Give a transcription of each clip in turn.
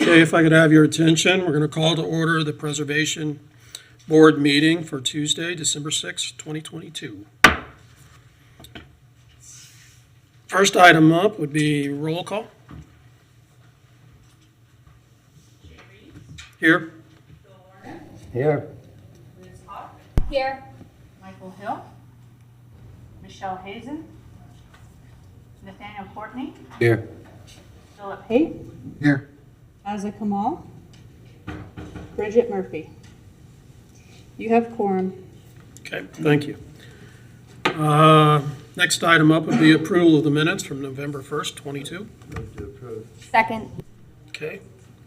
Okay, if I could have your attention, we're going to call to order the Preservation Board meeting for Tuesday, December 6, 2022. First item up would be roll call. Here. Here. Liz Hawk, Here. Michael Hill, Michelle Hazen, Nathaniel Courtney, Here. Philip Haight, Here. Aza Kamal, Bridget Murphy. You have quorum. Okay, thank you. Next item up would be approval of the minutes from November 1st, 22. Move to approve. Second. Okay,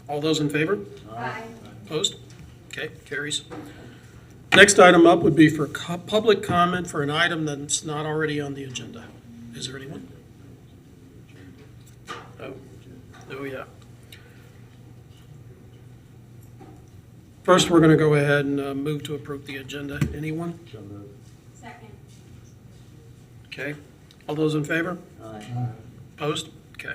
all those in favor? Aye. Opposed? Okay, carries. Next item up would be for public comment for an item that's not already on the agenda. Is there anyone? Oh, yeah. First, we're going to go ahead and move to approve the agenda. Anyone? Second. Okay, all those in favor? Aye. Opposed? Okay.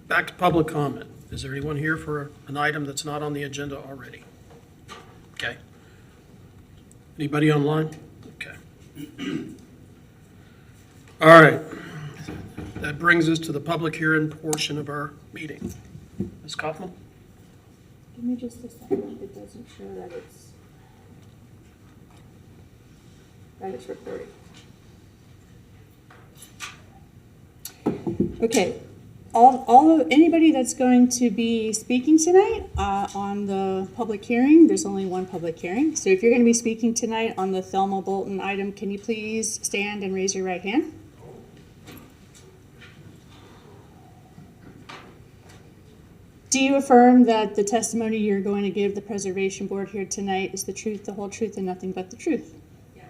Back to public comment. Is there anyone here for an item that's not on the agenda already? Okay. Anybody online? Okay. All right. That brings us to the public hearing portion of our meeting. Ms. Kaufman? Give me just a second. It doesn't show that it's recording. Okay. Anybody that's going to be speaking tonight on the public hearing, there's only one public hearing. So if you're going to be speaking tonight on the Thelma Bolton item, can you please stand and raise your right hand? Do you affirm that the testimony you're going to give the Preservation Board here tonight is the truth, the whole truth, and nothing but the truth? Yes.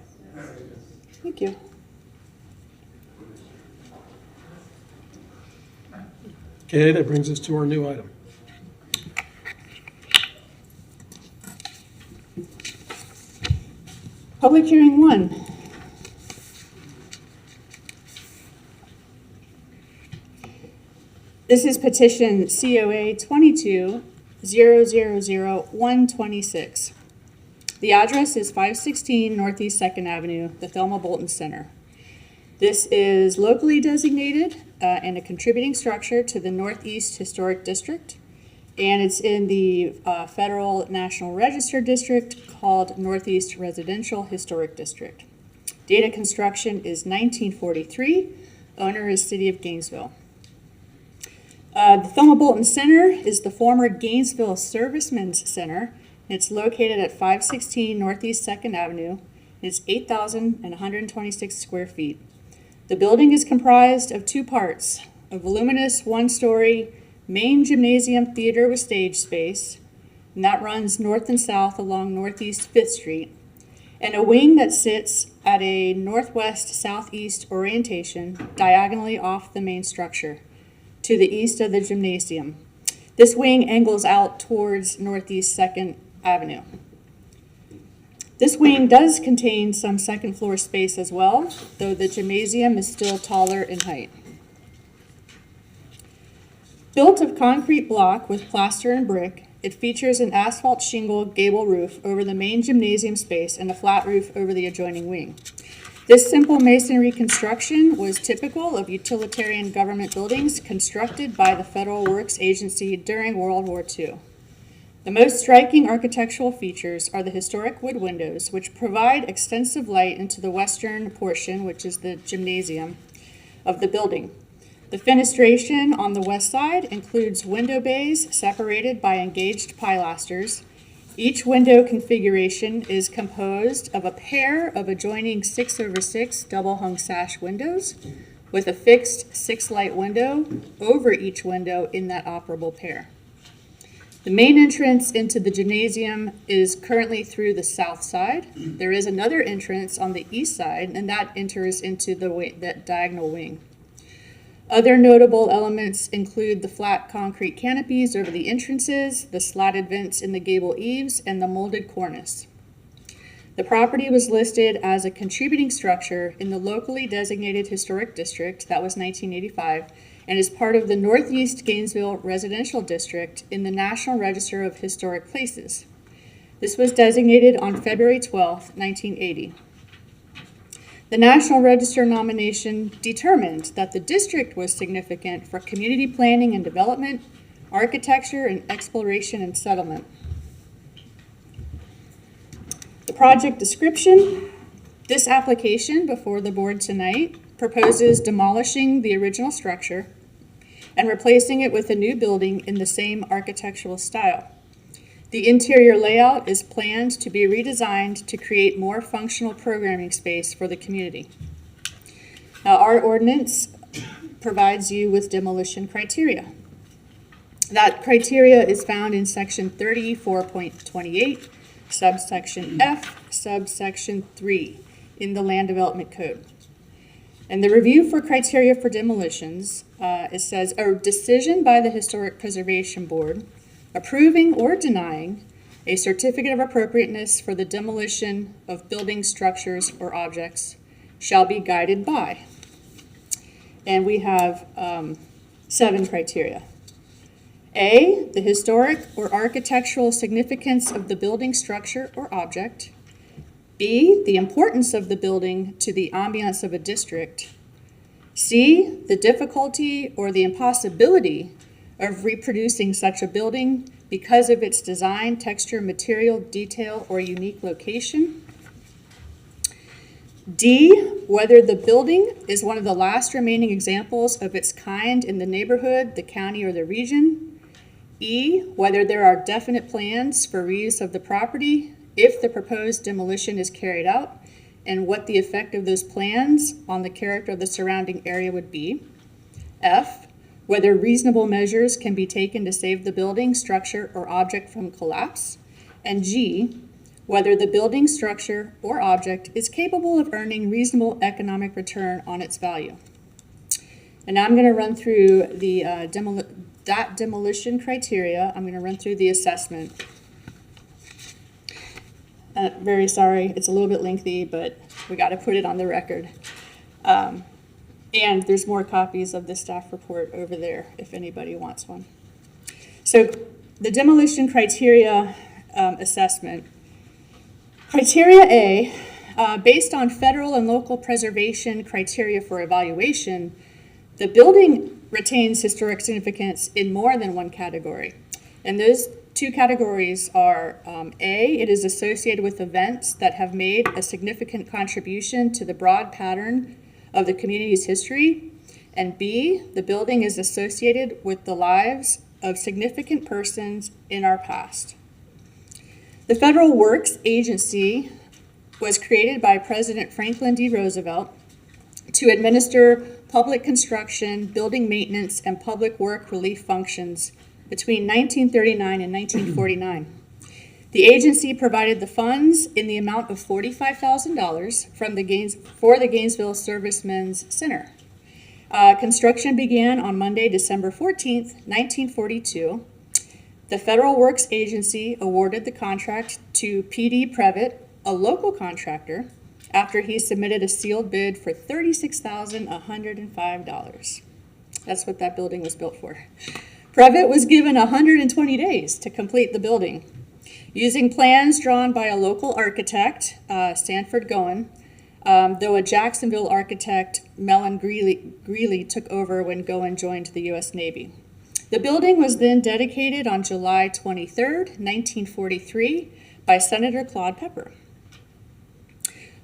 Thank you. Okay, that brings us to our new item. Public hearing 1. This is petition COA 22-000-126. The address is 516 Northeast 2nd Avenue, the Thelma Bolton Center. This is locally designated and a contributing structure to the Northeast Historic District, and it's in the Federal National Register District called Northeast Residential Historic District. Date of construction is 1943. Owner is City of Gainesville. The Thelma Bolton Center is the former Gainesville Servicemen's Center. It's located at 516 Northeast 2nd Avenue. It's 8,126 square feet. The building is comprised of two parts: a voluminous one-story main gymnasium theater with stage space, and that runs north and south along Northeast 5th Street, and a wing that sits at a northwest-southeast orientation diagonally off the main structure to the east of the gymnasium. This wing angles out towards Northeast 2nd Avenue. This wing does contain some second floor space as well, though the gymnasium is still taller in height. Built of concrete block with plaster and brick, it features an asphalt shingle gable roof over the main gymnasium space and a flat roof over the adjoining wing. This simple masonry construction was typical of utilitarian government buildings constructed by the Federal Works Agency during World War II. The most striking architectural features are the historic wood windows, which provide extensive light into the western portion, which is the gymnasium, of the building. The fenestration on the west side includes window bays separated by engaged pilasters. Each window configuration is composed of a pair of adjoining 6/6 double-hung sash windows with a fixed 6-light window over each window in that operable pair. The main entrance into the gymnasium is currently through the south side. There is another entrance on the east side, and that enters into that diagonal wing. Other notable elements include the flat concrete canopies over the entrances, the slatted vents in the gable eaves, and the molded cornice. The property was listed as a contributing structure in the locally designated historic district, that was 1985, and is part of the Northeast Gainesville Residential District in the National Register of Historic Places. This was designated on February 12, 1980. The National Register nomination determined that the district was significant for community planning and development, architecture, and exploration and settlement. The project description. This application before the board tonight proposes demolishing the original structure and replacing it with a new building in the same architectural style. The interior layout is planned to be redesigned to create more functional programming space for the community. Now, our ordinance provides you with demolition criteria. That criteria is found in section 34.28, subsection F, subsection 3 in the Land Development Code. And the review for criteria for demolitions, it says a decision by the Historic Preservation Board approving or denying a certificate of appropriateness for the demolition of buildings, structures, or objects shall be guided by. And we have 7 criteria. A, the historic or architectural significance of the building, structure, or object. B, the importance of the building to the ambiance of a district. C, the difficulty or the impossibility of reproducing such a building because of its design, texture, material, detail, or unique location. D, whether the building is one of the last remaining examples of its kind in the neighborhood, the county, or the region. E, whether there are definite plans for reuse of the property if the proposed demolition is carried out, and what the effect of those plans on the character of the surrounding area would be. F, whether reasonable measures can be taken to save the building, structure, or object from collapse. And G, whether the building, structure, or object is capable of earning reasonable economic return on its value. And now I'm going to run through the demolition criteria. I'm going to run through the assessment. Very sorry, it's a little bit lengthy, but we got to put it on the record. And there's more copies of the staff report over there if anybody wants one. So the demolition criteria assessment. Criteria A, based on federal and local preservation criteria for evaluation, the building retains historic significance in more than one category. And those 2 categories are A, it is associated with events that have made a significant contribution to the broad pattern of the community's history, and B, the building is associated with the lives of significant persons in our past. The Federal Works Agency was created by President Franklin D. Roosevelt to administer public construction, building maintenance, and public work relief functions between 1939 and 1949. The agency provided the funds in the amount of $45,000 for the Gainesville Servicemen's Center. Construction began on Monday, December 14th, 1942. The Federal Works Agency awarded the contract to P.D. Previtt, a local contractor, after he submitted a sealed bid for $36,105. That's what that building was built for. Previtt was given 120 days to complete the building. Using plans drawn by a local architect, Sanford Goen, though a Jacksonville architect, Mellon Greeley, took over when Goen joined the U.S. Navy. The building was then dedicated on July 23, 1943, by Senator Claude Pepper.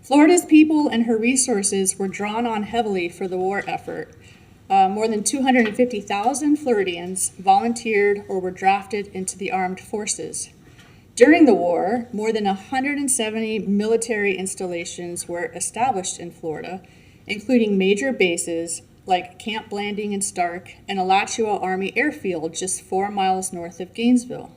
Florida's people and her resources were drawn on heavily for the war effort. More than 250,000 Floridians volunteered or were drafted into the armed forces. During the war, more than 170 military installations were established in Florida, including major bases like Camp Blanding in Stark and Alachua Army Airfield just 4 miles north of Gainesville.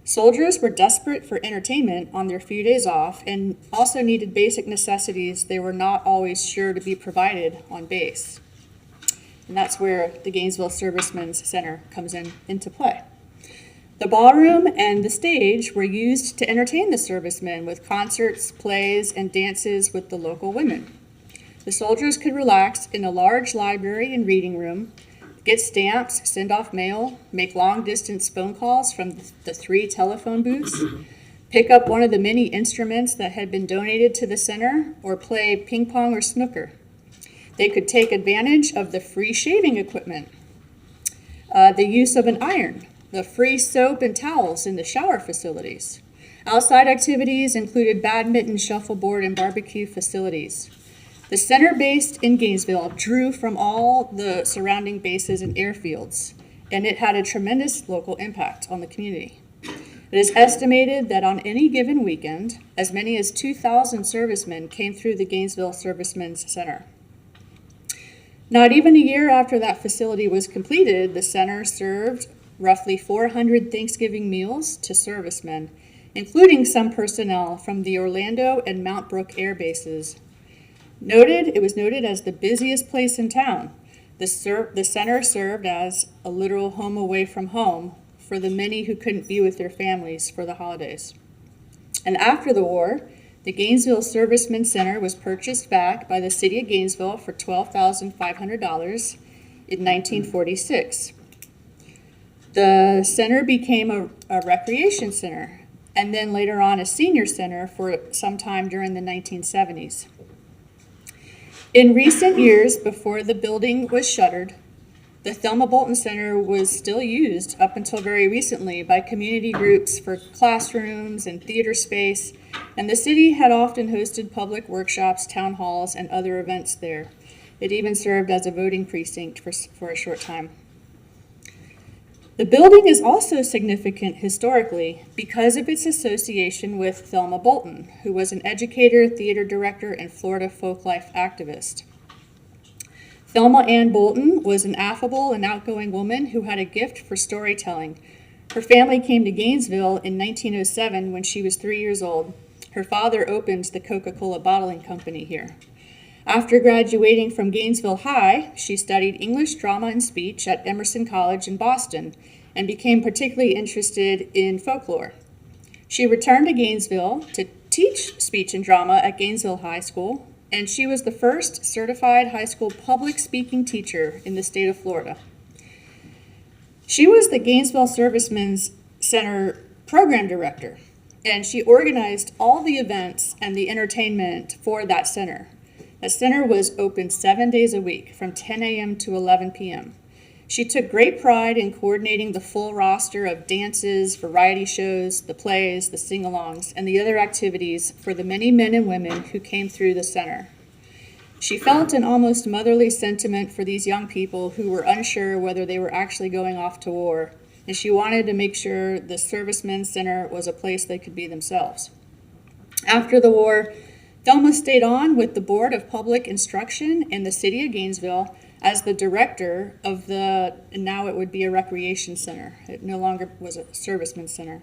Soldiers were desperate for entertainment on their few days off and also needed basic necessities they were not always sure to be provided on base. And that's where the Gainesville Servicemen's Center comes into play. The ballroom and the stage were used to entertain the servicemen with concerts, plays, and dances with the local women. The soldiers could relax in a large library and reading room. get stamps, send off mail, make long-distance phone calls from the 3 telephone booths, pick up one of the many instruments that had been donated to the center, or play ping pong or snooker. They could take advantage of the free shaving equipment, the use of an iron, the free soap and towels in the shower facilities. Outside activities included badminton, shuffleboard, and barbecue facilities. The center based in Gainesville drew from all the surrounding bases and airfields, and it had a tremendous local impact on the community. It is estimated that on any given weekend, as many as 2,000 servicemen came through the Gainesville Servicemen's Center. Not even a year after that facility was completed, the center served roughly 400 Thanksgiving meals to servicemen, including some personnel from the Orlando and Mount Brooke air bases. It was noted as the busiest place in town. The center served as a literal home away from home for the many who couldn't be with their families for the holidays. And after the war, the Gainesville Servicemen Center was purchased back by the city of Gainesville for $12,500 in 1946. The center became a recreation center, and then later on a senior center for some time during the 1970s. In recent years, before the building was shuttered, the Thelma Bolton Center was still used up until very recently by community groups for classrooms and theater space, and the city had often hosted public workshops, town halls, and other events there. It even served as a voting precinct for a short time. The building is also significant historically because of its association with Thelma Bolton, who was an educator, theater director, and Florida folklife activist. Thelma Ann Bolton was an affable and outgoing woman who had a gift for storytelling. Her family came to Gainesville in 1907 when she was 3 years old. Her father opened the Coca-Cola bottling company here. After graduating from Gainesville High, she studied English, drama, and speech at Emerson College in Boston and became particularly interested in folklore. She returned to Gainesville to teach speech and drama at Gainesville High School, and she was the first certified high school public speaking teacher in the state of Florida. She was the Gainesville Servicemen's Center program director, and she organized all the events and the entertainment for that center. The center was open 7 days a week from 10 a.m. to 11 p.m. She took great pride in coordinating the full roster of dances, variety shows, the plays, the sing-alongs, and the other activities for the many men and women who came through the center. She felt an almost motherly sentiment for these young people who were unsure whether they were actually going off to war, and she wanted to make sure the Servicemen's Center was a place they could be themselves. After the war, Thelma stayed on with the Board of Public Instruction in the city of Gainesville as the director of and now it would be a recreation center. It no longer was a servicemen's center.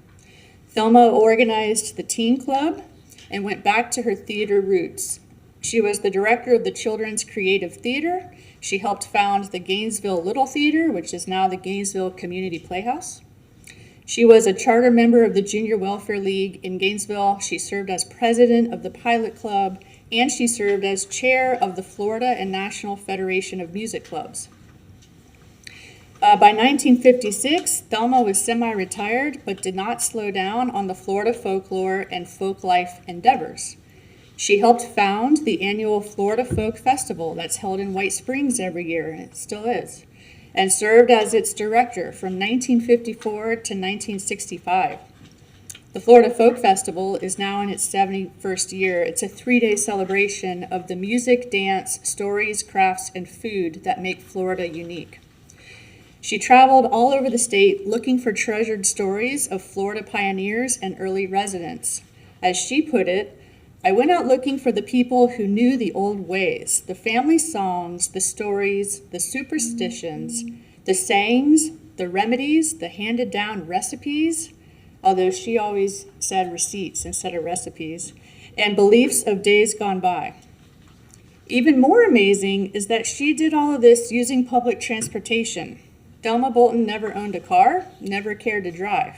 Thelma organized the teen club and went back to her theater roots. She was the director of the Children's Creative Theater. She helped found the Gainesville Little Theater, which is now the Gainesville Community Playhouse. She was a charter member of the Junior Welfare League in Gainesville. She served as president of the Pilot Club, and she served as chair of the Florida and National Federation of Music Clubs. By 1956, Thelma was semi-retired, but did not slow down on the Florida folklore and folklife endeavors. She helped found the annual Florida Folk Festival that's held in White Springs every year, and it still is, and served as its director from 1954 to 1965. The Florida Folk Festival is now in its 71st year. It's a 3-day celebration of the music, dance, stories, crafts, and food that make Florida unique. She traveled all over the state looking for treasured stories of Florida pioneers and early residents. As she put it, I went out looking for the people who knew the old ways, the family songs, the stories, the superstitions, the sayings, the remedies, the handed down recipes, although she always said receipts instead of recipes, and beliefs of days gone by. Even more amazing is that she did all of this using public transportation. Thelma Bolton never owned a car, never cared to drive.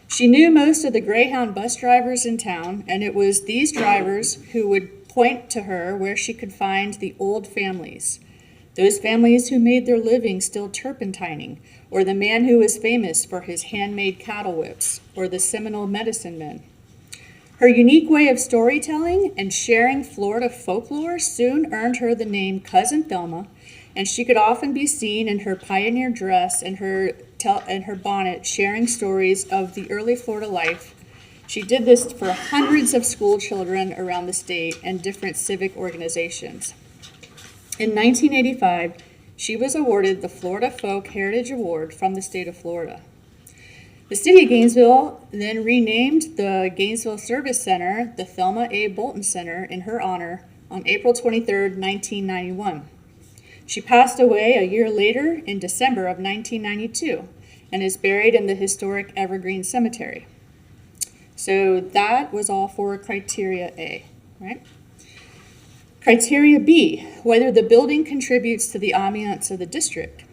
She knew most of the Greyhound bus drivers in town, and it was these drivers who would point to her where she could find the old families, those families who made their living still turpentining, or the man who was famous for his handmade cattle whips, or the Seminole medicine men. Her unique way of storytelling and sharing Florida folklore soon earned her the name Cousin Thelma, and she could often be seen in her pioneer dress and her bonnet sharing stories of the early Florida life. She did this for hundreds of school children around the state and different civic organizations. In 1985, she was awarded the Florida Folk Heritage Award from the state of Florida. The city of Gainesville then renamed the Gainesville Service Center the Thelma A. Bolton Center in her honor on April 23, 1991. She passed away a year later in December of 1992 and is buried in the historic Evergreen Cemetery. So that was all for criteria A, right? Criteria B, whether the building contributes to the ambiance of the district.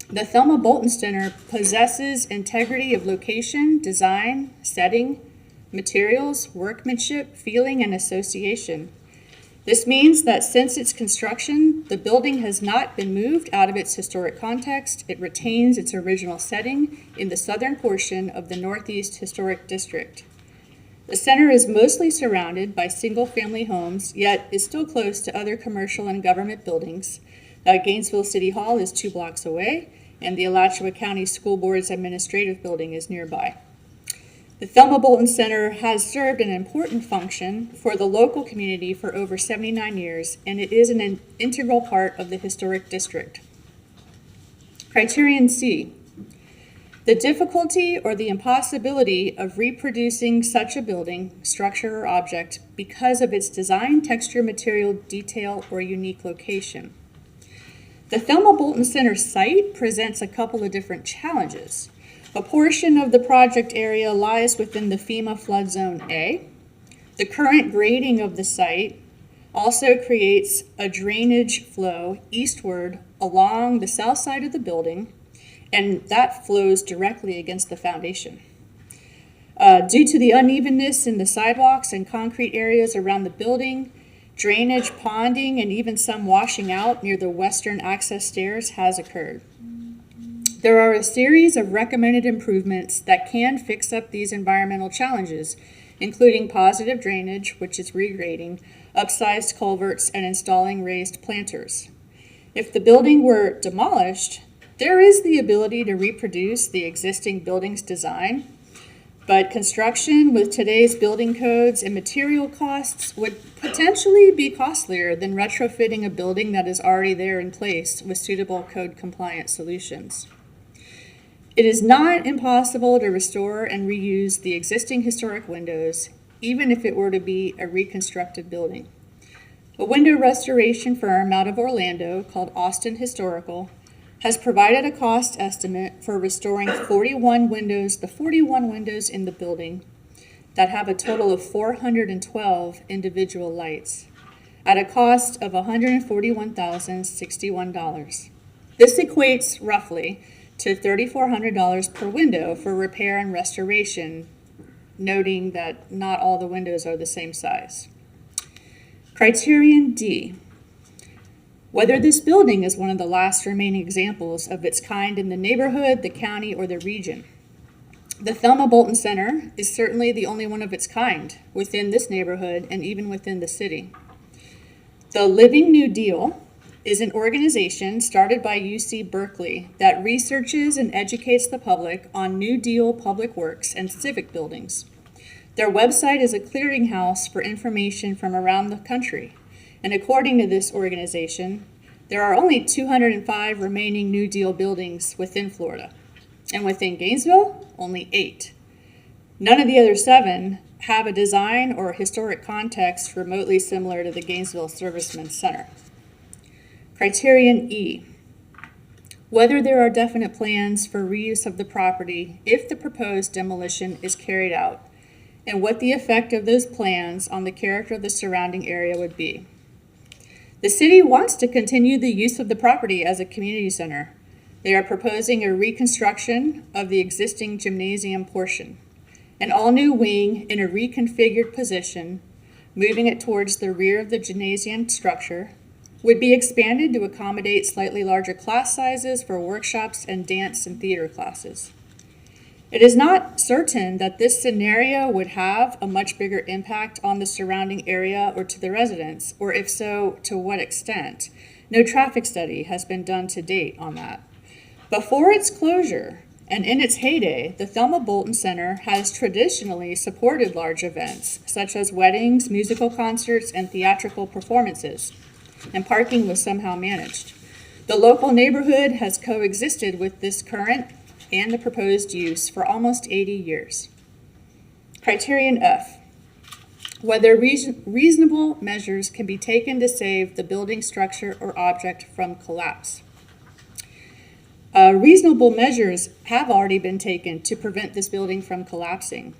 The Thelma Bolton Center possesses integrity of location, design, setting, materials, workmanship, feeling, and association. This means that since its construction, the building has not been moved out of its historic context. It retains its original setting in the southern portion of the Northeast Historic District. The center is mostly surrounded by single-family homes, yet is still close to other commercial and government buildings. Gainesville City Hall is 2 blocks away, and the Alachua County School Board's administrative building is nearby. The Thelma Bolton Center has served an important function for the local community for over 79 years, and it is an integral part of the historic district. Criterion C, the difficulty or the impossibility of reproducing such a building, structure, or object because of its design, texture, material, detail, or unique location. The Thelma Bolton Center site presents a couple of different challenges. A portion of the project area lies within the FEMA flood zone A. The current grading of the site also creates a drainage flow eastward along the south side of the building, and that flows directly against the foundation. Due to the unevenness in the sidewalks and concrete areas around the building, drainage, ponding, and even some washing out near the western access stairs has occurred. There are a series of recommended improvements that can fix up these environmental challenges, including positive drainage, which is regrading, upsized culverts, and installing raised planters. If the building were demolished, there is the ability to reproduce the existing building's design, but construction with today's building codes and material costs would potentially be costlier than retrofitting a building that is already there in place with suitable code-compliant solutions. It is not impossible to restore and reuse the existing historic windows, even if it were to be a reconstructed building. A window restoration firm out of Orlando called Austin Historical has provided a cost estimate for restoring 41 windows, the 41 windows in the building that have a total of 412 individual lights at a cost of $141,061. This equates roughly to $3,400 per window for repair and restoration, noting that not all the windows are the same size. Criterion D, whether this building is one of the last remaining examples of its kind in the neighborhood, the county, or the region. The Thelma Bolton Center is certainly the only one of its kind within this neighborhood and even within the city. The Living New Deal is an organization started by UC Berkeley that researches and educates the public on New Deal public works and civic buildings. Their website is a clearinghouse for information from around the country, and according to this organization, there are only 205 remaining New Deal buildings within Florida, and within Gainesville, only 8. None of the other 7 have a design or historic context remotely similar to the Gainesville Servicemen's Center. Criterion E, whether there are definite plans for reuse of the property if the proposed demolition is carried out, and what the effect of those plans on the character of the surrounding area would be. The city wants to continue the use of the property as a community center. They are proposing a reconstruction of the existing gymnasium portion, an all-new wing in a reconfigured position, moving it towards the rear of the gymnasium structure, would be expanded to accommodate slightly larger class sizes for workshops and dance and theater classes. It is not certain that this scenario would have a much bigger impact on the surrounding area or to the residents, or if so, to what extent. No traffic study has been done to date on that. Before its closure, and in its heyday, the Thelma Bolton Center has traditionally supported large events, such as weddings, musical concerts, and theatrical performances, and parking was somehow managed. The local neighborhood has coexisted with this current and the proposed use for almost 80 years. Criterion F, whether reasonable measures can be taken to save the building structure or object from collapse. Reasonable measures have already been taken to prevent this building from collapsing.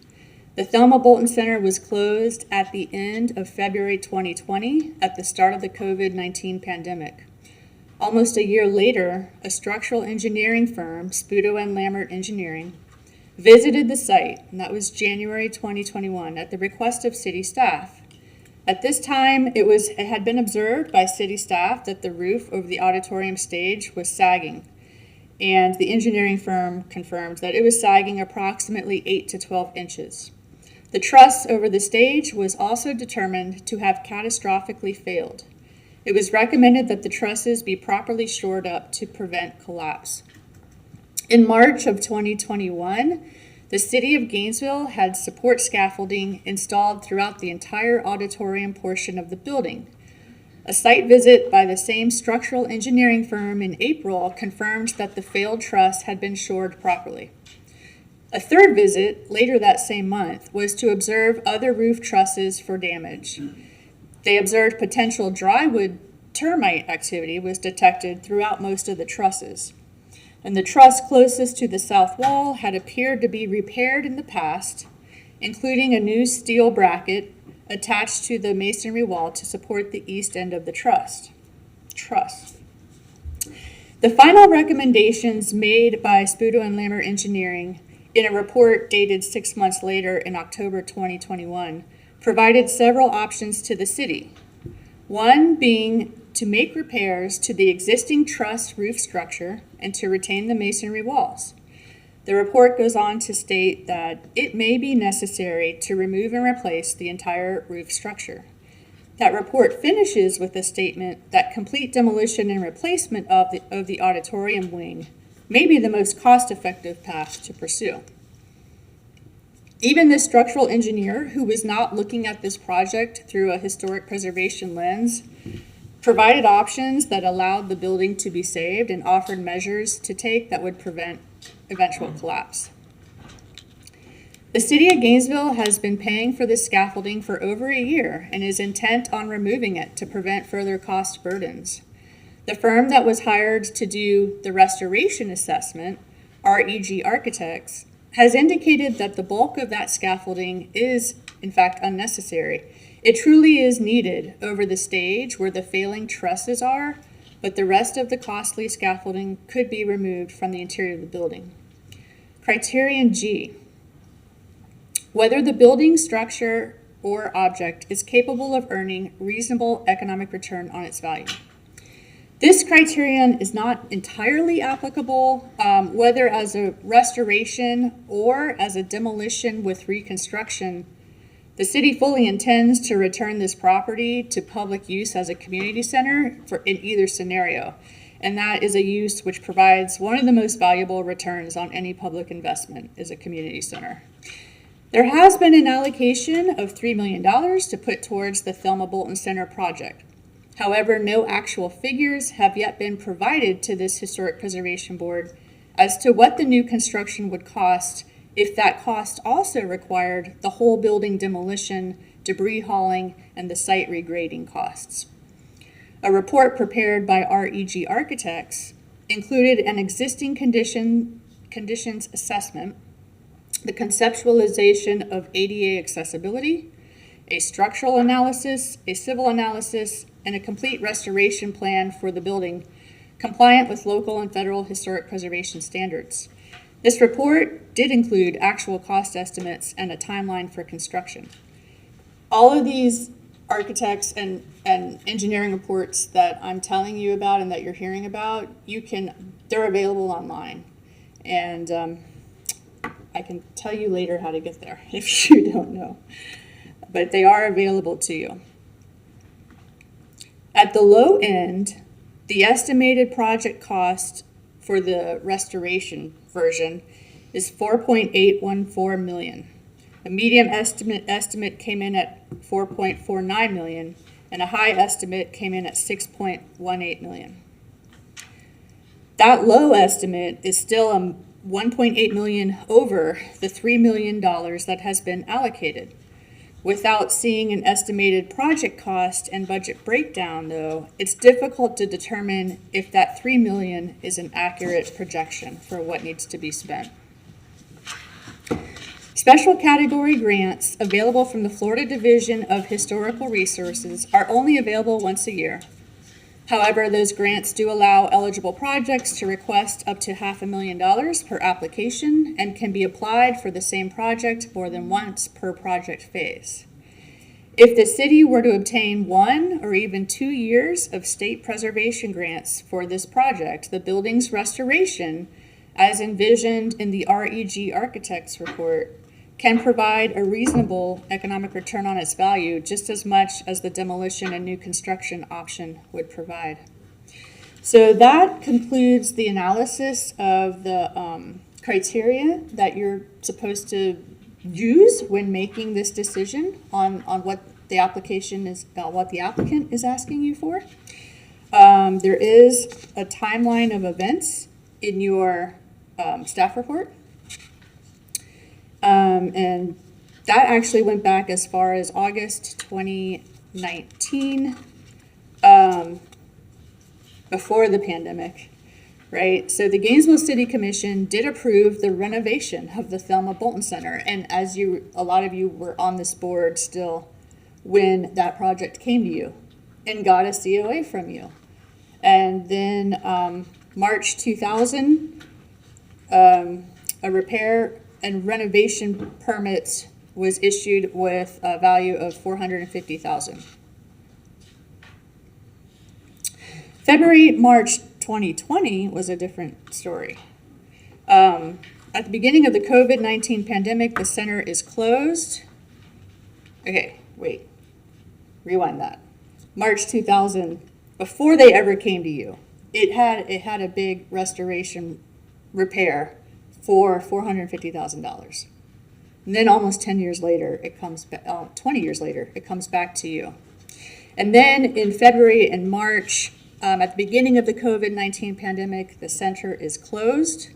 The Thelma Bolton Center was closed at the end of February 2020 at the start of the COVID-19 pandemic. Almost a year later, a structural engineering firm, Sputo and Lambert Engineering, visited the site, and that was January 2021, at the request of city staff. At this time, it had been observed by city staff that the roof over the auditorium stage was sagging, and the engineering firm confirmed that it was sagging approximately 8 to 12 inches. The truss over the stage was also determined to have catastrophically failed. It was recommended that the trusses be properly shored up to prevent collapse. In March of 2021, the City of Gainesville had support scaffolding installed throughout the entire auditorium portion of the building. A site visit by the same structural engineering firm in April confirmed that the failed truss had been shored properly. A third visit, later that same month, was to observe other roof trusses for damage. They observed potential drywood termite activity was detected throughout most of the trusses. And the truss closest to the south wall had appeared to be repaired in the past, including a new steel bracket attached to the masonry wall to support the east end of the truss. The final recommendations made by Sputo and Lambert Engineering in a report dated 6 months later in October 2021 provided several options to the city. One being to make repairs to the existing truss roof structure and to retain the masonry walls. The report goes on to state that it may be necessary to remove and replace the entire roof structure. That report finishes with a statement that complete demolition and replacement of the auditorium wing may be the most cost-effective path to pursue. Even the structural engineer, who was not looking at this project through a historic preservation lens, provided options that allowed the building to be saved and offered measures to take that would prevent eventual collapse. The City of Gainesville has been paying for this scaffolding for over a year and is intent on removing it to prevent further cost burdens. The firm that was hired to do the restoration assessment, REG Architects, has indicated that the bulk of that scaffolding is, in fact, unnecessary. It truly is needed over the stage where the failing trusses are, but the rest of the costly scaffolding could be removed from the interior of the building. Criterion G, whether the building structure or object is capable of earning reasonable economic return on its value. This criterion is not entirely applicable, whether as a restoration or as a demolition with reconstruction. The city fully intends to return this property to public use as a community center in either scenario, and that is a use which provides one of the most valuable returns on any public investment is a community center. There has been an allocation of $3 million to put towards the Thelma Bolton Center project. However, no actual figures have yet been provided to this Historic Preservation Board as to what the new construction would cost if that cost also required the whole building demolition, debris hauling, and the site regrading costs. A report prepared by REG Architects included an existing conditions assessment, the conceptualization of ADA accessibility, a structural analysis, a civil analysis, and a complete restoration plan for the building, compliant with local and federal historic preservation standards. This report did include actual cost estimates and a timeline for construction. All of these architects and engineering reports that I'm telling you about and that you're hearing about, they're available online. And I can tell you later how to get there if you don't know. But they are available to you. At the low end, the estimated project cost for the restoration version is $4.814 million. A medium estimate came in at $4.49 million, and a high estimate came in at $6.18 million. That low estimate is still $1.8 million over the $3 million that has been allocated. Without seeing an estimated project cost and budget breakdown, though, it's difficult to determine if that $3 million is an accurate projection for what needs to be spent. Special category grants available from the Florida Division of Historical Resources are only available once a year. However, those grants do allow eligible projects to request up to $500,000 per application and can be applied for the same project more than once per project phase. If the city were to obtain 1 or even 2 years of state preservation grants for this project, the building's restoration, as envisioned in the REG Architects report, can provide a reasonable economic return on its value just as much as the demolition and new construction option would provide. So that concludes the analysis of the criteria that you're supposed to use when making this decision on what the application is, what the applicant is asking you for. There is a timeline of events in your staff report. And that actually went back as far as August 2019, before the pandemic, right? So the Gainesville City Commission did approve the renovation of the Thelma Bolton Center. And as a lot of you were on this board still when that project came to you and got a COA from you. And then March 2000, a repair and renovation permit was issued with a value of $450,000. March 2020 was a different story. At the beginning of the COVID-19 pandemic, the center is closed. Okay, wait, rewind that. March 2000, before they ever came to you, it had a big restoration repair for $450,000. And then almost 10 years later, 20 years later, it comes back to you. And then in February and March, at the beginning of the COVID-19 pandemic, the center is closed.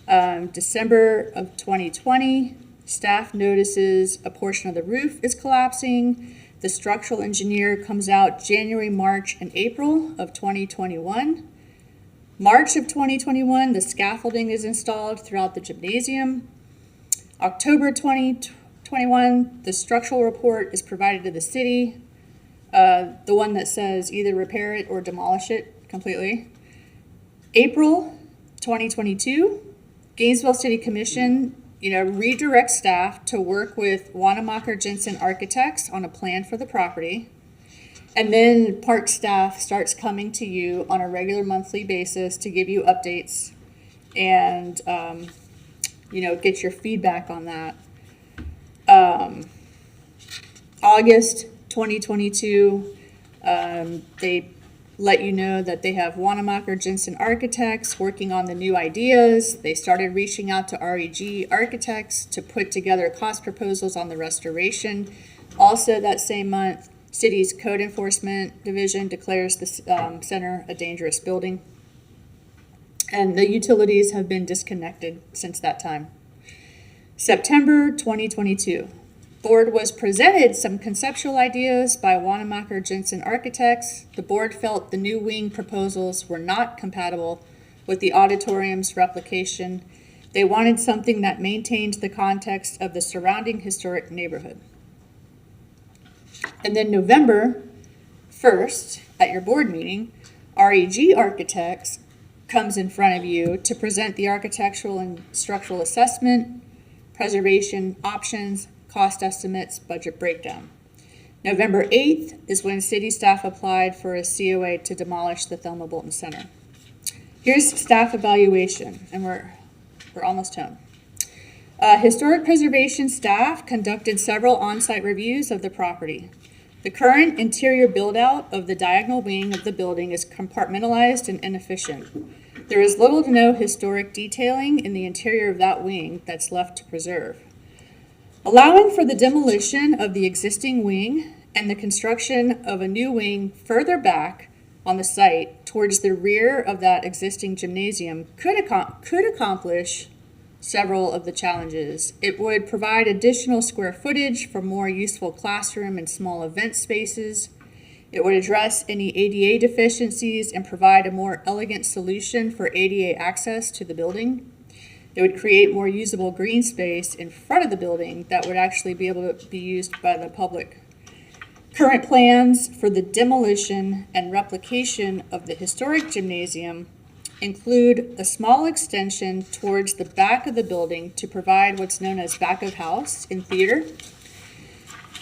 December of 2020, staff notices a portion of the roof is collapsing. The structural engineer comes out January, March, and April of 2021. March of 2021, the scaffolding is installed throughout the gymnasium. October 2021, the structural report is provided to the city, the one that says either repair it or demolish it completely. April 2022, Gainesville City Commission redirects staff to work with Wanamaker Jensen Architects on a plan for the property. And then park staff starts coming to you on a regular monthly basis to give you updates and, get your feedback on that. August 2022, they let you know that they have Wanamaker Jensen Architects working on the new ideas. They started reaching out to REG Architects to put together cost proposals on the restoration. Also that same month, City's Code Enforcement Division declares the center a dangerous building. And the utilities have been disconnected since that time. September 2022, board was presented some conceptual ideas by Wanamaker Jensen Architects. The board felt the new wing proposals were not compatible with the auditorium's replication. They wanted something that maintained the context of the surrounding historic neighborhood. And then November 1st, at your board meeting, REG Architects comes in front of you to present the architectural and structural assessment, preservation options, cost estimates, budget breakdown. November 8th is when city staff applied for a COA to demolish the Thelma Bolton Center. Here's staff evaluation, and we're almost home. Historic preservation staff conducted several on-site reviews of the property. The current interior build-out of the diagonal wing of the building is compartmentalized and inefficient. There is little to no historic detailing in the interior of that wing that's left to preserve. Allowing for the demolition of the existing wing and the construction of a new wing further back on the site towards the rear of that existing gymnasium could accomplish several of the challenges. It would provide additional square footage for more useful classroom and small event spaces. It would address any ADA deficiencies and provide a more elegant solution for ADA access to the building. It would create more usable green space in front of the building that would actually be able to be used by the public. Current plans for the demolition and replication of the historic gymnasium include a small extension towards the back of the building to provide what's known as back of house in theater.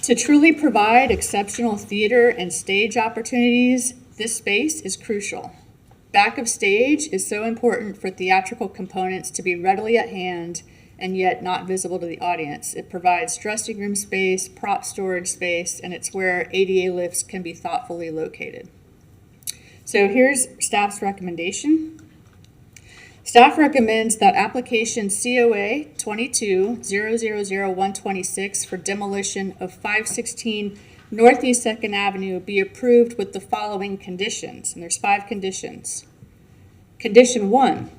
To truly provide exceptional theater and stage opportunities, this space is crucial. Back of stage is so important for theatrical components to be readily at hand and yet not visible to the audience. It provides dressing room space, prop storage space, and it's where ADA lifts can be thoughtfully located. So here's staff's recommendation. Staff recommends that application COA 22-000126 for demolition of 516 Northeast 2nd Avenue be approved with the following conditions, and there's 5 conditions. Condition 1,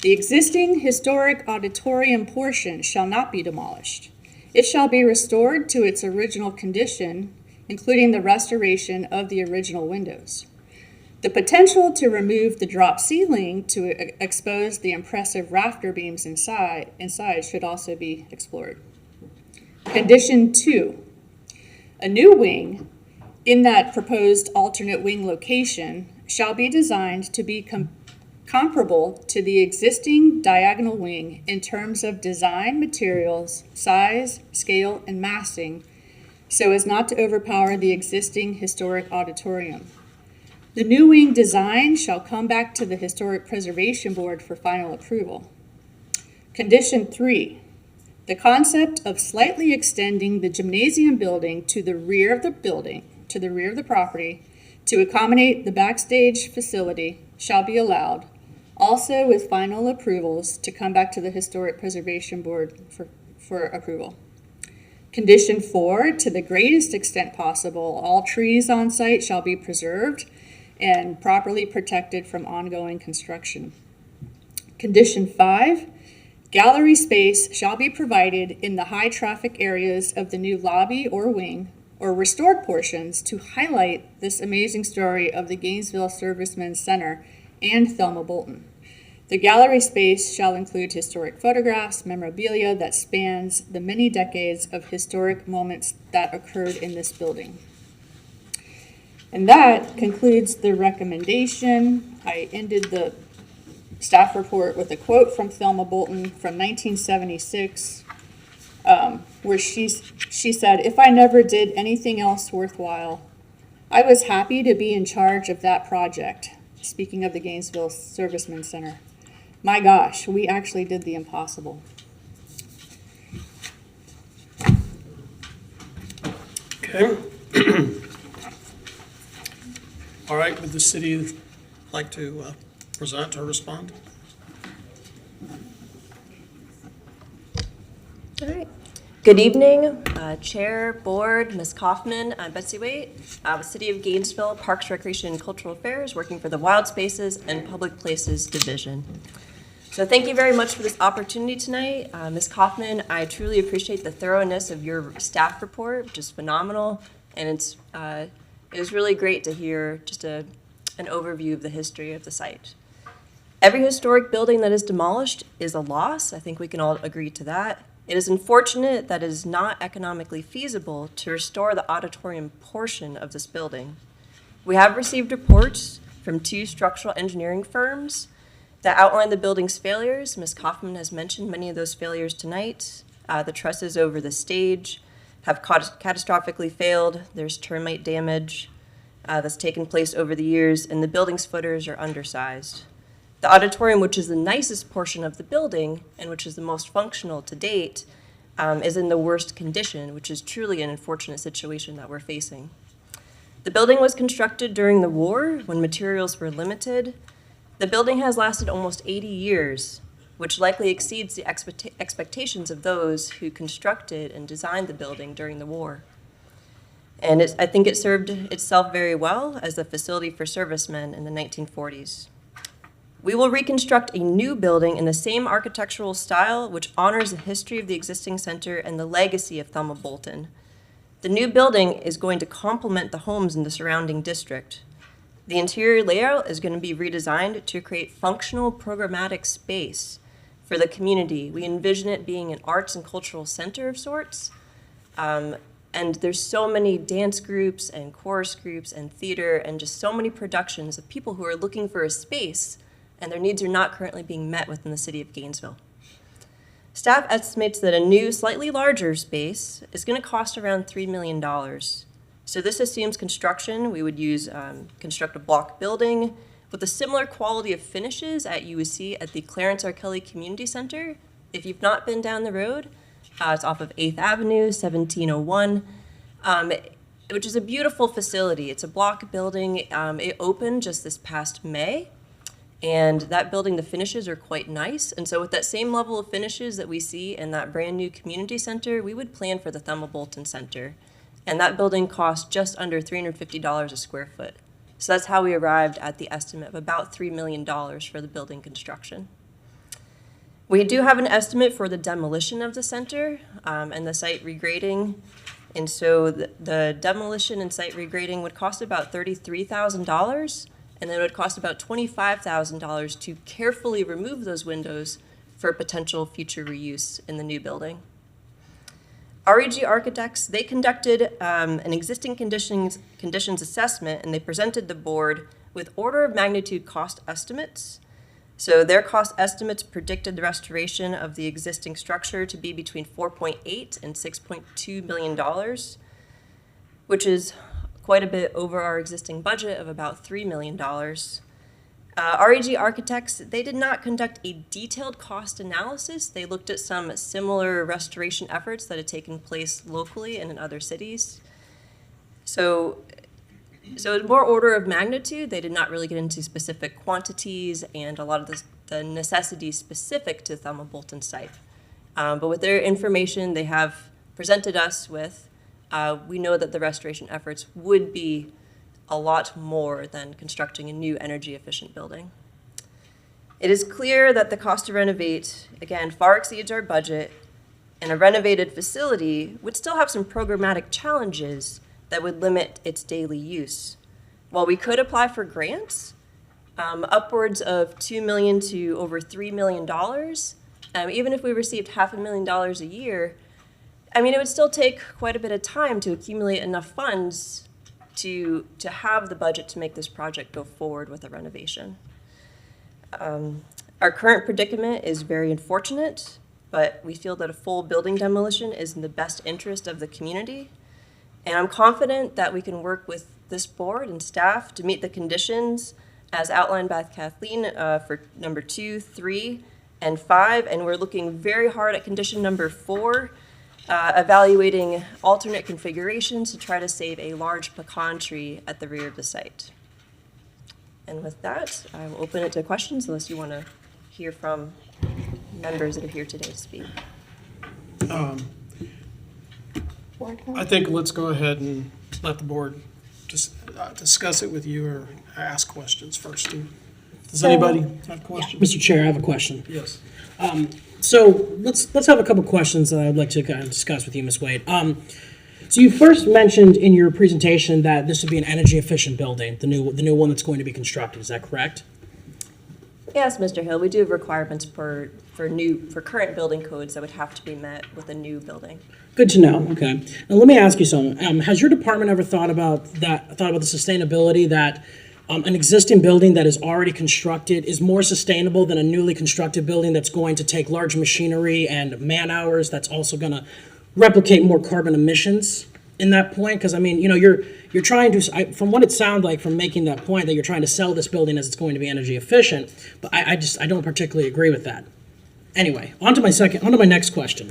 the existing historic auditorium portion shall not be demolished. It shall be restored to its original condition, including the restoration of the original windows. The potential to remove the drop ceiling to expose the impressive rafter beams inside should also be explored. Condition 2, a new wing in that proposed alternate wing location shall be designed to be comparable to the existing diagonal wing in terms of design, materials, size, scale, and massing, so as not to overpower the existing historic auditorium. The new wing design shall come back to the Historic Preservation Board for final approval. Condition 3, the concept of slightly extending the gymnasium building to the rear of the property to accommodate the backstage facility shall be allowed, also with final approvals to come back to the Historic Preservation Board for approval. Condition 4, to the greatest extent possible, all trees on site shall be preserved and properly protected from ongoing construction. Condition 5, gallery space shall be provided in the high traffic areas of the new lobby or wing or restored portions to highlight this amazing story of the Gainesville Servicemen's Center and Thelma Bolton. The gallery space shall include historic photographs, memorabilia that spans the many decades of historic moments that occurred in this building. And that concludes the recommendation. I ended the staff report with a quote from Thelma Bolton from 1976, where she said, "If I never did anything else worthwhile, I was happy to be in charge of that project," speaking of the Gainesville Servicemen's Center. My gosh, we actually did the impossible. Okay. All right, would the city like to present or respond? All right. Good evening, Chair, Board, Ms. Kaufman. I'm Betsy Waite, with City of Gainesville Parks, Recreation, and Cultural Affairs, working for the Wild Spaces and Public Places Division. So thank you very much for this opportunity tonight. Ms. Kaufman, I truly appreciate the thoroughness of your staff report, which is phenomenal, and it was really great to hear just an overview of the history of the site. Every historic building that is demolished is a loss. I think we can all agree to that. It is unfortunate that it is not economically feasible to restore the auditorium portion of this building. We have received reports from 2 structural engineering firms that outline the building's failures. Ms. Kaufman has mentioned many of those failures tonight. The trusses over the stage, have catastrophically failed. There's termite damage that's taken place over the years, and the building's footers are undersized. The auditorium, which is the nicest portion of the building and which is the most functional to date, is in the worst condition, which is truly an unfortunate situation that we're facing. The building was constructed during the war when materials were limited. The building has lasted almost 80 years, which likely exceeds the expectations of those who constructed and designed the building during the war. And I think it served itself very well as a facility for servicemen in the 1940s. We will reconstruct a new building in the same architectural style, which honors the history of the existing center and the legacy of Thelma Bolton. The new building is going to complement the homes in the surrounding district. The interior layout is going to be redesigned to create functional programmatic space for the community. We envision it being an arts and cultural center of sorts. And there's so many dance groups and chorus groups and theater and just so many productions of people who are looking for a space and their needs are not currently being met within the city of Gainesville. Staff estimates that a new, slightly larger space is going to cost around $3 million. So this assumes construction. We would construct a block building with a similar quality of finishes at USC at the Clarence R. Kelly Community Center. If you've not been down the road, it's off of 8th Avenue, 1701, which is a beautiful facility. It's a block building. It opened just this past May. And that building, the finishes are quite nice. And so with that same level of finishes that we see in that brand new community center, we would plan for the Thelma Bolton Center. And that building costs just under $350 a square foot. So that's how we arrived at the estimate of about $3 million for the building construction. We do have an estimate for the demolition of the center and the site regrading. And so the demolition and site regrading would cost about $33,000. And then it would cost about $25,000 to carefully remove those windows for potential future reuse in the new building. REG Architects, they conducted an existing conditions assessment, and they presented the board with order of magnitude cost estimates. So their cost estimates predicted the restoration of the existing structure to be between $4.8 and $6.2 million, which is quite a bit over our existing budget of about $3 million. REG Architects, they did not conduct a detailed cost analysis. They looked at some similar restoration efforts that had taken place locally and in other cities. So in more order of magnitude, they did not really get into specific quantities and a lot of the necessities specific to Thelma Bolton site. But with their information they have presented us with, we know that the restoration efforts would be a lot more than constructing a new energy-efficient building. It is clear that the cost to renovate, again, far exceeds our budget, and a renovated facility would still have some programmatic challenges that would limit its daily use. While we could apply for grants, upwards of $2 million to over $3 million, even if we received $500,000 a year, I mean, it would still take quite a bit of time to accumulate enough funds to have the budget to make this project go forward with a renovation. Our current predicament is very unfortunate, but we feel that a full building demolition is in the best interest of the community. And I'm confident that we can work with this board and staff to meet the conditions as outlined by Kathleen for number 2, 3, and 5. And we're looking very hard at condition number 4, evaluating alternate configurations to try to save a large pecan tree at the rear of the site. And with that, I will open it to questions unless you want to hear from members that are here today to speak. I think let's go ahead and let the board discuss it with you or ask questions first. Does anybody have questions? Mr. Chair, I have a question. Yes. So let's have a couple questions that I'd like to kind of discuss with you, Ms. Wade. So you first mentioned in your presentation that this would be an energy efficient building, the new one that's going to be constructed. Is that correct? Yes, Mr. Hill, we do have requirements for current building codes that would have to be met with a new building. Good to know. Okay. Now let me ask you something. Has your department ever thought about the sustainability that an existing building that is already constructed is more sustainable than a newly constructed building that's going to take large machinery and man hours, that's also going to replicate more carbon emissions in that point? Because I mean, you're trying to, from what it sounds like from making that point, that you're trying to sell this building as it's going to be energy efficient, but I don't particularly agree with that. Anyway, on to my next question.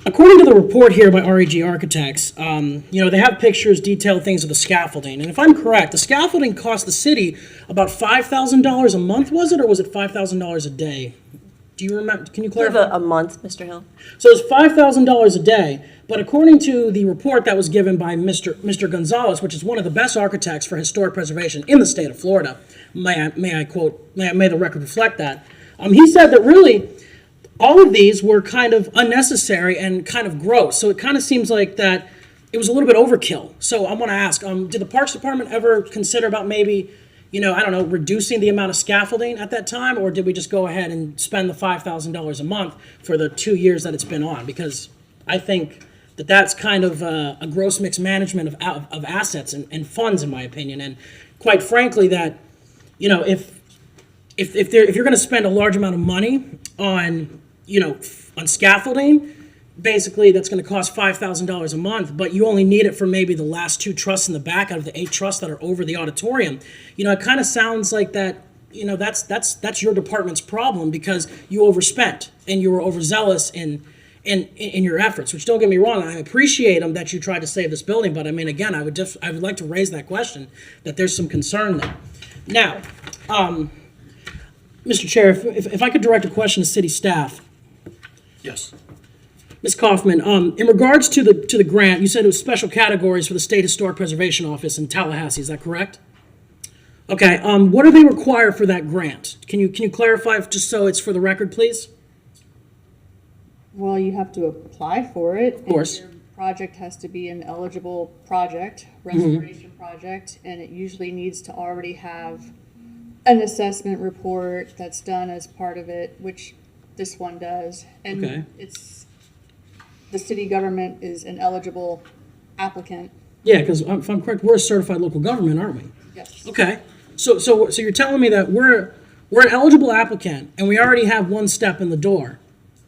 According to the report here by REG Architects, they have pictures, detailed things of the scaffolding. And if I'm correct, the scaffolding cost the city about $5,000 a month, was it? Or was it $5,000 a day? Do you remember? Can you We have clarify? a month, Mr. Hill. So it's $5,000 a day. But according to the report that was given by Mr. Gonzalez, which is one of the best architects for historic preservation in the state of Florida, may the record reflect that, he said that really all of these were kind of unnecessary and kind of gross. So it kind of seems like that it was a little bit overkill. So I want to ask, did the Parks Department ever consider about maybe, reducing the amount of scaffolding at that time? Or did we just go ahead and spend the $5,000 a month for the 2 years that it's been on? Because I think that that's kind of a gross mismanagement of assets and funds, in my opinion. And quite frankly, that, if you're going to spend a large amount of money on scaffolding, basically that's going to cost $5,000 a month, but you only need it for maybe the last 2 trusses in the back out of the 8 trusses that are over the auditorium. It kind of sounds like that, that's your department's problem because you overspent and you were overzealous in your efforts, which don't get me wrong, I appreciate them that you tried to save this building, but I mean, again, I would like to raise that question, that there's some concern there. Now, Mr. Chair, if I could direct a question to city staff. Yes. Ms. Kaufman, in regards to the grant, you said it was special categories for the State Historic Preservation Office in Tallahassee, is that correct? Okay, what do they require for that grant? Can you clarify, just so it's for the record, please? Well, you have to apply for it. Of course. Your project has to be an eligible project, restoration project, and it usually needs to already have an assessment report that's done as part of it, which this one does. And Okay. the city government is an eligible applicant. Yeah, because if I'm correct, we're a certified local government, aren't we? Yes. Okay, so you're telling me that we're an eligible applicant and we already have one step in the door.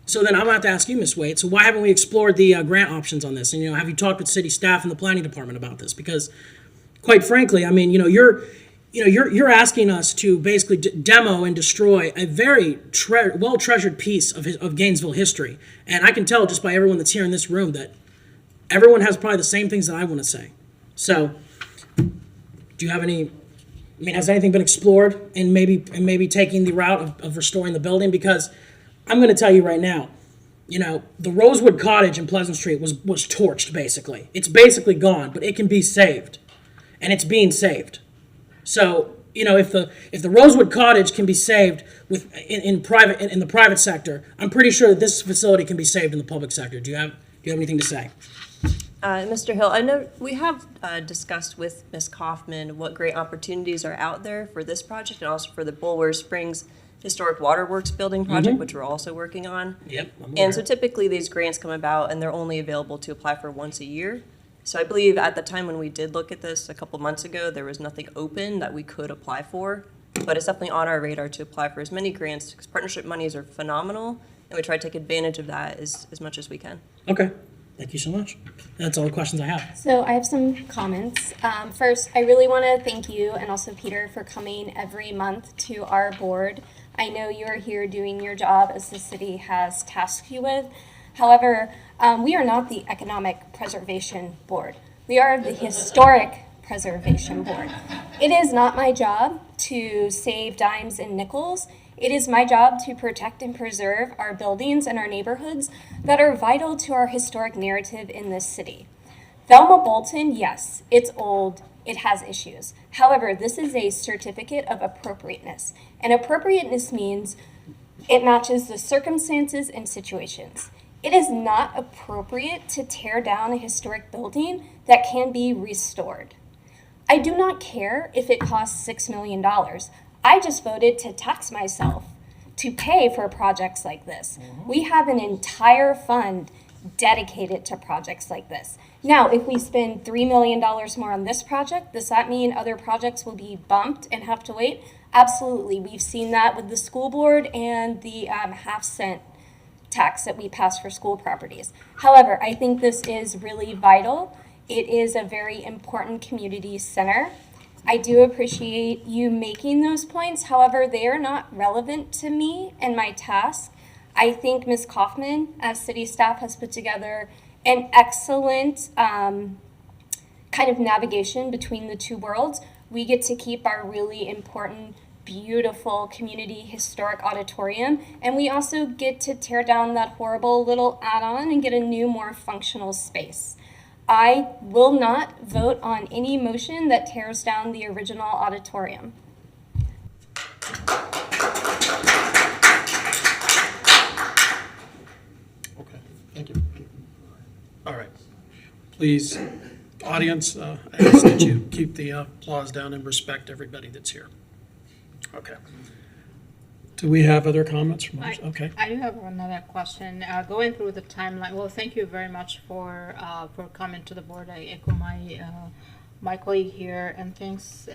So then I'm going to have to ask you, Ms. Waite, so why haven't we explored the grant options on this? And, have you talked with city staff and the planning department about this? Because, quite frankly, I mean, you're asking us to basically demo and destroy a very well-treasured piece of Gainesville history. And I can tell just by everyone that's here in this room that everyone has probably the same things that I want to say. So, do you have any, has anything been explored in maybe taking the route of restoring the building? Because I'm going to tell you right now, the Rosewood Cottage in Pleasant Street was torched, basically. It's basically gone, but it can be saved. And it's being saved. So, if the Rosewood Cottage can be saved in the private sector, I'm pretty sure that this facility can be saved in the public sector. Do you have anything to say? Mr. Hill, I know we have discussed with Ms. Kaufman what great opportunities are out there for this project and also for the Bulwer Springs Historic Waterworks Building project, which we're also working on. Yep. And so typically these grants come about and they're only available to apply for once a year. So I believe at the time when we did look at this a couple months ago, there was nothing open that we could apply for. But it's definitely on our radar to apply for as many grants because partnership monies are phenomenal and we try to take advantage of that as much as we can. Okay. Thank you so much. That's all the questions I have. So I have some comments. First, I really want to thank you and also Peter for coming every month to our board. I know you are here doing your job as the city has tasked you with. However, we are not the Economic Preservation Board. We are the Historic Preservation Board. It is not my job to save dimes and nickels. It is my job to protect and preserve our buildings and our neighborhoods that are vital to our historic narrative in this city. Velma Bolton, yes, it's old, it has issues. However, this is a certificate of appropriateness. And appropriateness means it matches the circumstances and situations. It is not appropriate to tear down a historic building that can be restored. I do not care if it costs $6 million. I just voted to tax myself to pay for projects like this. We have an entire fund dedicated to projects like this. Now, if we spend $3 million more on this project, does that mean other projects will be bumped and have to wait? Absolutely. We've seen that with the school board and the half-cent tax that we pass for school properties. However, I think this is really vital. It is a very important community center. I do appreciate you making those points. However, they are not relevant to me and my task. I think Ms. Kaufman, as city staff, has put together an excellent kind of navigation between the two worlds. We get to keep our really important, beautiful community historic auditorium, and we also get to tear down that horrible little add-on and get a new, more functional space. I will not vote on any motion that tears down the original auditorium. Okay, thank you. All right. Please, audience, ask that you keep the applause down and respect everybody that's here. Okay. Do we have other comments from others? Okay. I do have another question. Going through the timeline, well, thank you very much for coming to the board. I echo my colleague here, and thanks,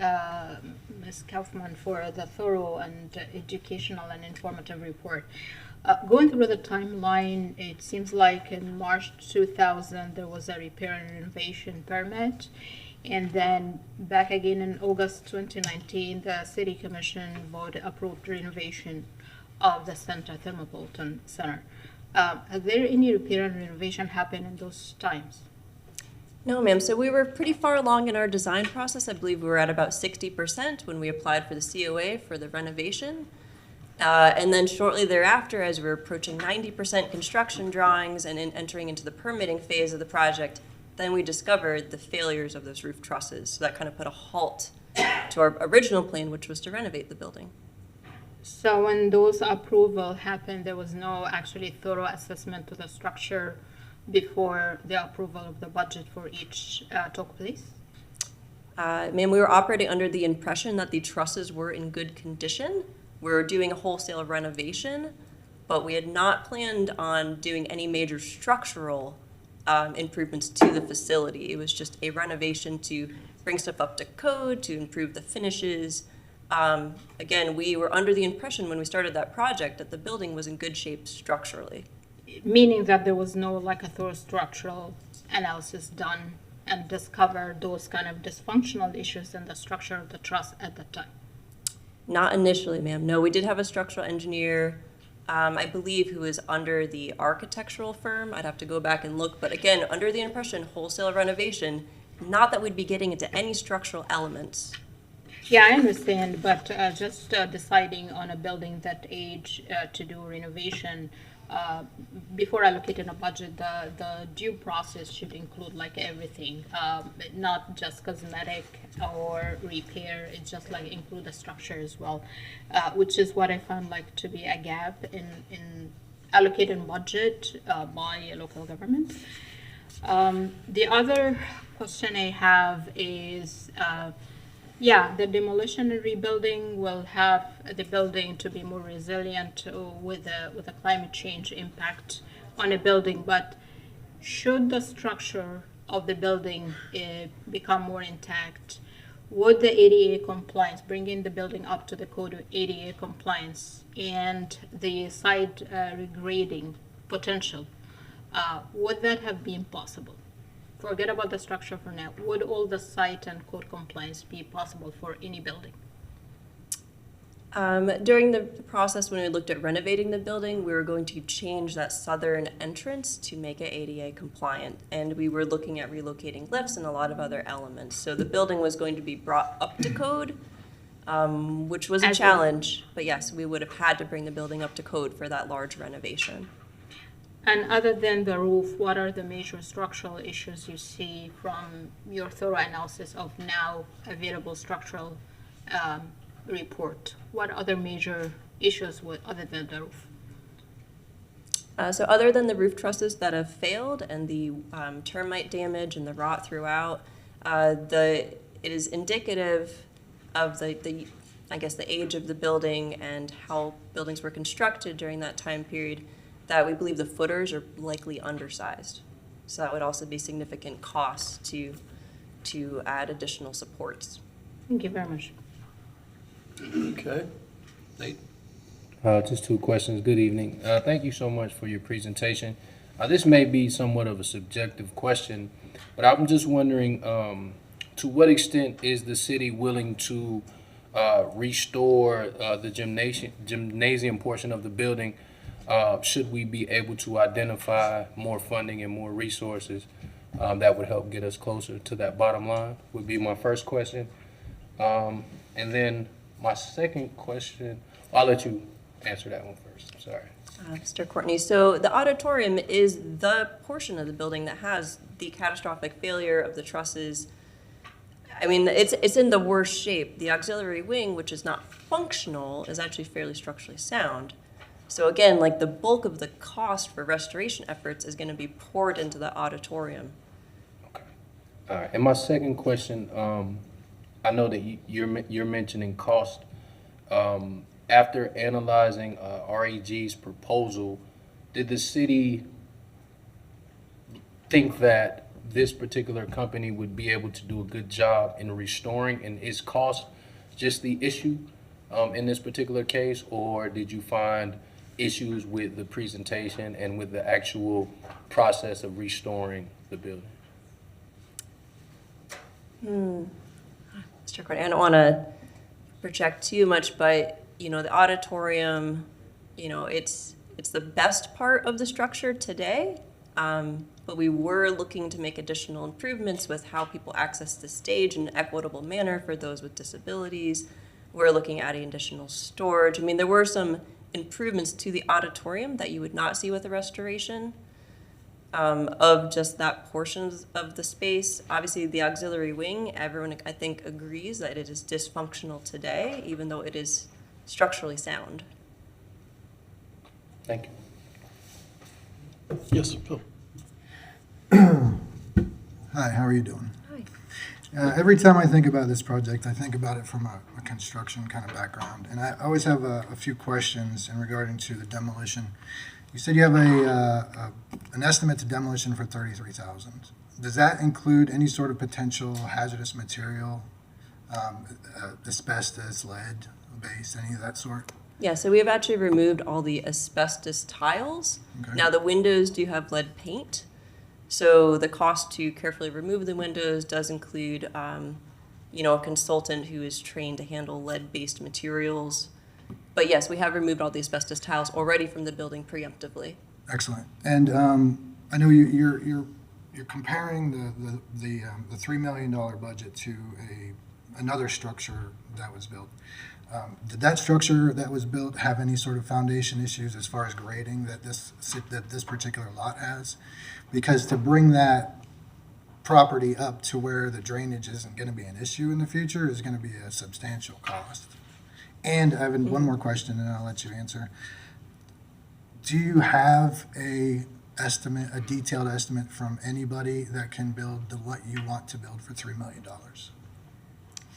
Ms. Kaufman, for the thorough and educational and informative report. Going through the timeline, it seems like in March 2000, there was a repair and renovation permit. And then back again in August 2019, the City Commission approved renovation of the Center, Thermopolitan Center. Has there any repair and renovation happened in those times? No, ma'am. So we were pretty far along in our design process. I believe we were at about 60% when we applied for the COA for the renovation. And then shortly thereafter, as we were approaching 90% construction drawings and entering into the permitting phase of the project, then we discovered the failures of those roof trusses. So that kind of put a halt to our original plan, which was to renovate the building. So when those approval happened, there was no actually thorough assessment to the structure before the approval of the budget for each took place? Ma'am, we were operating under the impression that the trusses were in good condition. We were doing a wholesale renovation, but we had not planned on doing any major structural improvements to the facility. It was just a renovation to bring stuff up to code, to improve the finishes. Again, we were under the impression when we started that project that the building was in good shape structurally. Meaning that there was no like a thorough structural analysis done and discover those kind of dysfunctional issues in the structure of the truss at the time? Not initially, ma'am. No, we did have a structural engineer, I believe, who was under the architectural firm. I'd have to go back and look. But again, under the impression, wholesale renovation, not that we'd be getting into any structural elements. Yeah, I understand, but just deciding on a building that age to do renovation, before allocating a budget, the due process should include like everything, not just cosmetic or repair. It's just like include the structure as well, which is what I found like to be a gap in allocating budget by a local government. The other question I have is, the demolition and rebuilding will have the building to be more resilient with a climate change impact on a building. But should the structure of the building become more intact, would the ADA compliance, bringing the building up to the code of ADA compliance and the site regrading potential, would that have been possible? Forget about the structure for now. Would all the site and code compliance be possible for any building? During the process when we looked at renovating the building, we were going to change that southern entrance to make it ADA compliant. And we were looking at relocating lifts and a lot of other elements. So the building was going to be brought up to code, which was a challenge. But yes, we would have had to bring the building up to code for that large renovation. And other than the roof, what are the major structural issues you see from your thorough analysis of now available structural report? What other major issues other than the roof? So other than the roof trusses that have failed and the termite damage and the rot throughout, it is indicative of the age of the building and how buildings were constructed during that time period, that we believe the footers are likely undersized. So that would also be significant costs to add additional supports. Thank you very much. Okay. Nate? Just two questions. Good evening. Thank you so much for your presentation. This may be somewhat of a subjective question, but I'm just wondering, to what extent is the city willing to restore the gymnasium portion of the building? Should we be able to identify more funding and more resources that would help get us closer to that bottom line? Would be my first question. And then my second question, I'll let you answer that one first. I'm sorry. Mr. Courtney, so the auditorium is the portion of the building that has the catastrophic failure of the trusses. I mean, it's in the worst shape. The auxiliary wing, which is not functional, is actually fairly structurally sound. So again, like the bulk of the cost for restoration efforts is going to be poured into the auditorium. Okay. All right. And my second question, I know that you're mentioning cost. After analyzing REG's proposal, did the city think that this particular company would be able to do a good job in restoring, and is cost just the issue in this particular case, or did you find issues with the presentation and with the actual process of restoring the building? Mr. Courtney, I don't want to project too much, but the auditorium, it's the best part of the structure today. But we were looking to make additional improvements with how people access the stage in an equitable manner for those with disabilities. We're looking at additional storage. I mean, there were some improvements to the auditorium that you would not see with a restoration of just that portion of the space. Obviously, the auxiliary wing, everyone, I think, agrees that it is dysfunctional today, even though it is structurally sound. Thank you. Yes, Phil. Hi, how are you doing? Hi. Every time I think about this project, I think about it from a construction kind of background. And I always have a few questions in regarding to the demolition. You said you have an estimate to demolition for $33,000. Does that include any sort of potential hazardous material, asbestos, lead, base, any of that sort? Yeah, so we have actually removed all the asbestos tiles. Okay. Now, the windows do have lead paint. So the cost to carefully remove the windows does include, a consultant who is trained to handle lead-based materials. But yes, we have removed all the asbestos tiles already from the building preemptively. Excellent. And I know you're comparing the $3 million budget to another structure that was built. Did that structure that was built have any sort of foundation issues as far as grading that this particular lot has? Because to bring that property up to where the drainage isn't going to be an issue in the future is going to be a substantial cost. And I have one more question, and I'll let you answer. Do you have a detailed estimate from anybody that can build what you want to build for $3 million?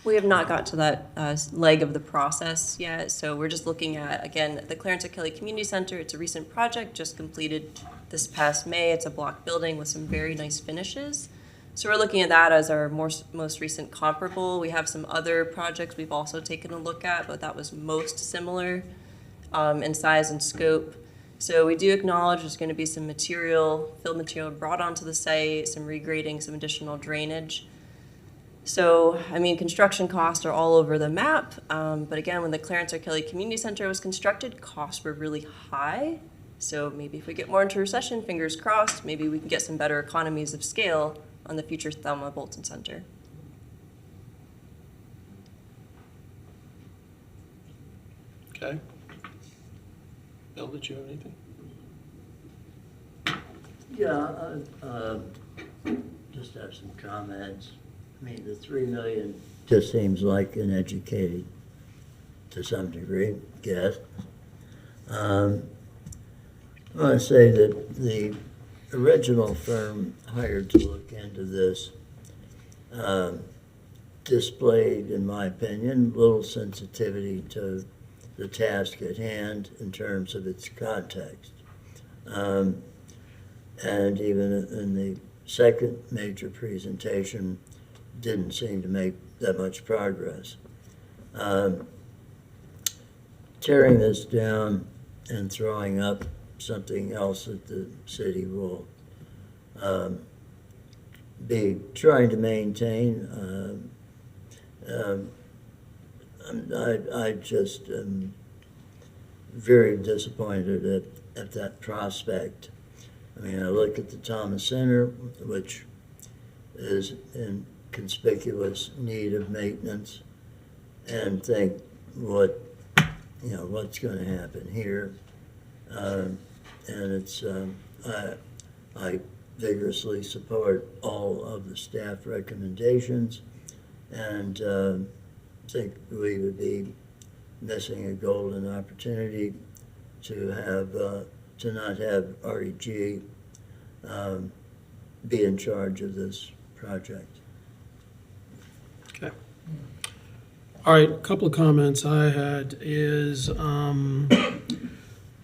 We have not got to that leg of the process yet, so we're just looking at, again, the Clarence O'Kelly Community Center. It's a recent project, just completed this past May. It's a block building with some very nice finishes. So we're looking at that as our most recent comparable. We have some other projects we've also taken a look at, but that was most similar in size and scope. So we do acknowledge there's going to be some fill material brought onto the site, some regrading, some additional drainage. So, I mean, construction costs are all over the map, but again, when the Clarence O'Kelly Community Center was constructed, costs were really high. So maybe if we get more into recession, fingers crossed, maybe we can get some better economies of scale on the future Thelma Bolton Center. Okay. Bill, did you have anything? Yeah, just have some comments. I mean, the $3 million just seems like an educated, to some degree, guess. I want to say that the original firm hired to look into this displayed, in my opinion, little sensitivity to the task at hand in terms of its context. And even in the second major presentation, didn't seem to make that much progress. tearing this down and throwing up something else that the city will be trying to maintain. I just am very disappointed at that prospect. I mean, I look at the Thomas Center, which is in conspicuous need of maintenance, and think what's going to happen here. And it's I vigorously support all of the staff recommendations, and think we would be missing a golden opportunity to have to not have REG be in charge of this project. Okay. All right, a couple of comments I had is,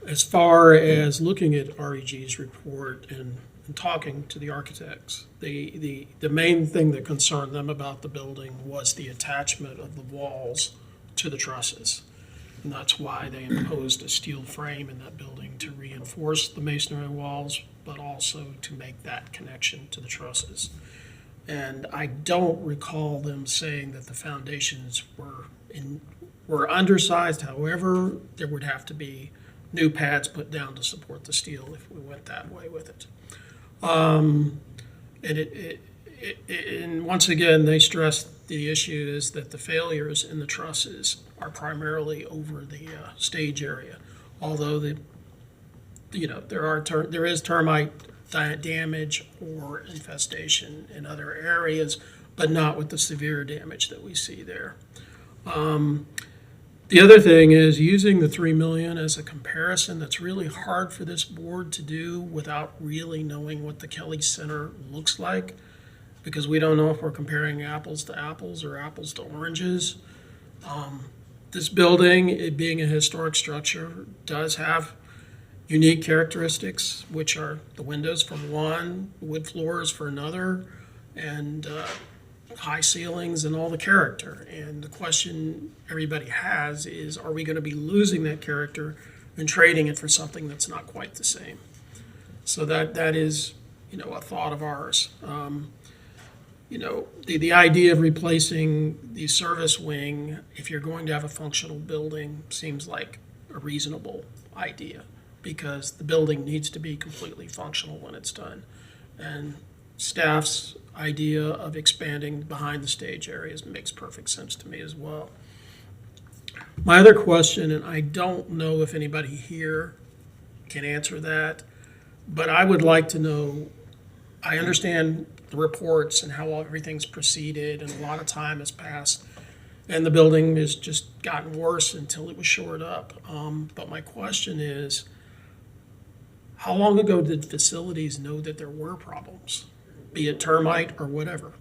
as far as looking at REG's report and talking to the architects, the main thing that concerned them about the building was the attachment of the walls to the trusses. And that's why they imposed a steel frame in that building to reinforce the masonry walls, but also to make that connection to the trusses. And I don't recall them saying that the foundations were undersized. However, there would have to be new pads put down to support the steel if we went that way with it. And once again, they stressed the issue is that the failures in the trusses are primarily over the stage area. Although there is termite damage or infestation in other areas, but not with the severe damage that we see there. The other thing is using the 3 million as a comparison. That's really hard for this board to do without really knowing what the Kelly Center looks like, because we don't know if we're comparing apples to apples or apples to oranges. This building, it being a historic structure, does have unique characteristics, which are the windows for one, wood floors for another, and high ceilings and all the character. And the question everybody has is, are we going to be losing that character and trading it for something that's not quite the same? So that is, a thought of ours. The idea of replacing the service wing, if you're going to have a functional building, seems like a reasonable idea, because the building needs to be completely functional when it's done. And staff's idea of expanding behind the stage areas makes perfect sense to me as well. My other question, and I don't know if anybody here can answer that, but I would like to know, I understand the reports and how everything's proceeded, and a lot of time has passed, and the building has just gotten worse until it was shored up. But my question is, how long ago did facilities know that there were problems, be it termite or whatever?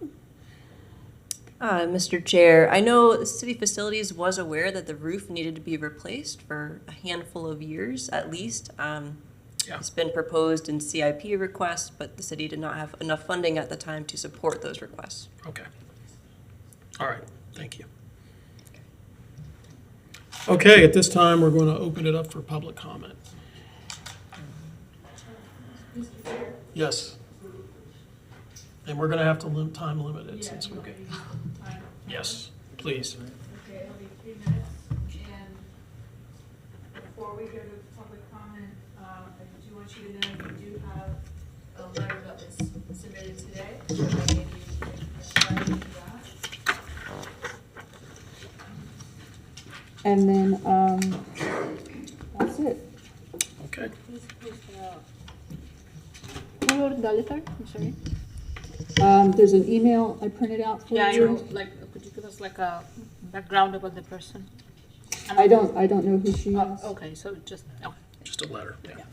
Mr. Chair, I know city facilities was aware that the roof needed to be replaced for a handful of years at least. It's been proposed in CIP requests, but the city did not have enough funding at the time to support those requests. Okay. All right, thank you. Okay, at this time, we're going to open it up for public comment. Yes. And we're going to have to time limit it since we Yes, please. Okay, it'll be 3 minutes, and before we go to public comment, I do want you to know you do have a letter that was submitted today. So I gave you a copy of that. And then, that's it. Okay. Who wrote the letter? I'm sorry. There's an email I printed out for Yeah, you. could you give us like a background about the person? I don't know who she is. Oh, okay, so just, Just a letter, yeah.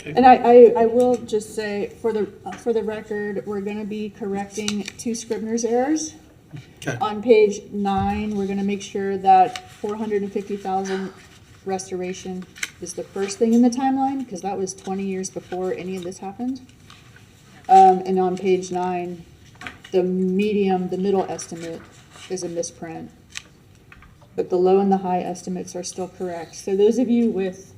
And I will just say, for the record, we're gonna be correcting 2 Scribner's errors. Okay. On page 9, we're gonna make sure that 450,000 restoration is the first thing in the timeline, because that was 20 years before any of this happened. And on page 9, the middle estimate is a misprint. but the low and the high estimates are still correct. So those of you with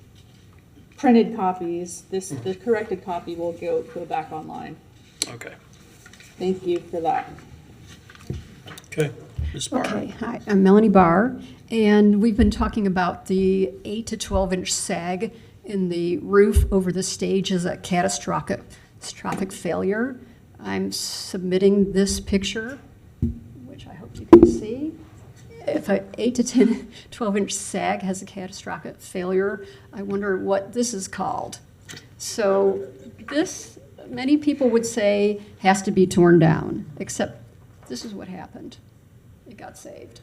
printed copies, the corrected copy will go back online. Okay. Thank you for that. Okay. Ms. Barr. Okay, hi, I'm Melanie Barr, and we've been talking about the 8 to 12-inch sag in the roof over the stage as a catastrophic failure. I'm submitting this picture, which I hope you can see. If an 8 to 12-inch sag has a catastrophic failure, I wonder what this is called. So this, many people would say, has to be torn down, except this is what happened. It got saved.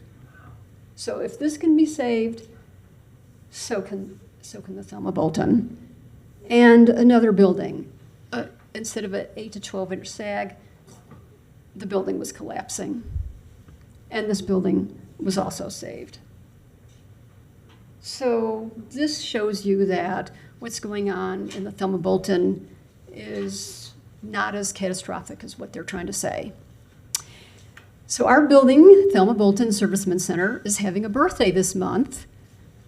So if this can be saved, so can the Thelma Bolton. And another building. Instead of an 8 to 12-inch sag, the building was collapsing. And this building was also saved. So this shows you that what's going on in the Thelma Bolton is not as catastrophic as what they're trying to say. So our building, Thelma Bolton Servicemen Center, is having a birthday this month.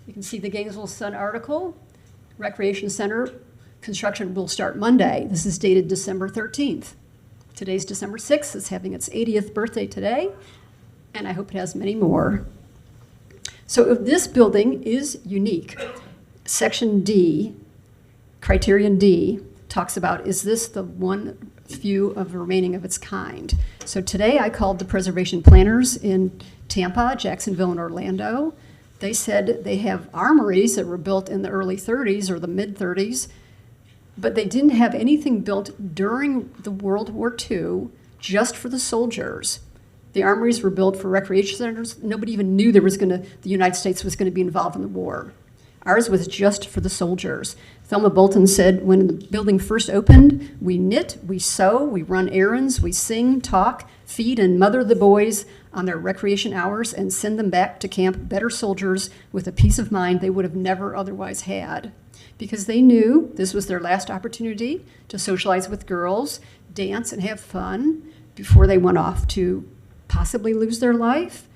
You can see the Gainesville Sun article. Recreation Center construction will start Monday. This is dated December 13th. Today's December 6th. It's having its 80th birthday today, and I hope it has many more. So if this building is unique, Section D, Criterion D, talks about, is this the one few of remaining of its kind? So today I called the preservation planners in Tampa, Jacksonville, and Orlando. They said they have armories that were built in the early 30s or the mid 30s, but they didn't have anything built during the World War II just for the soldiers. The armories were built for recreation centers. Nobody even knew the United States was going to be involved in the war. Ours was just for the soldiers. Thelma Bolton said when the building first opened, we knit, we sew, we run errands, we sing, talk, feed, and mother the boys on their recreation hours and send them back to camp better soldiers with a peace of mind they would have never otherwise had. Because they knew this was their last opportunity to socialize with girls, dance, and have fun before they went off to possibly lose their life.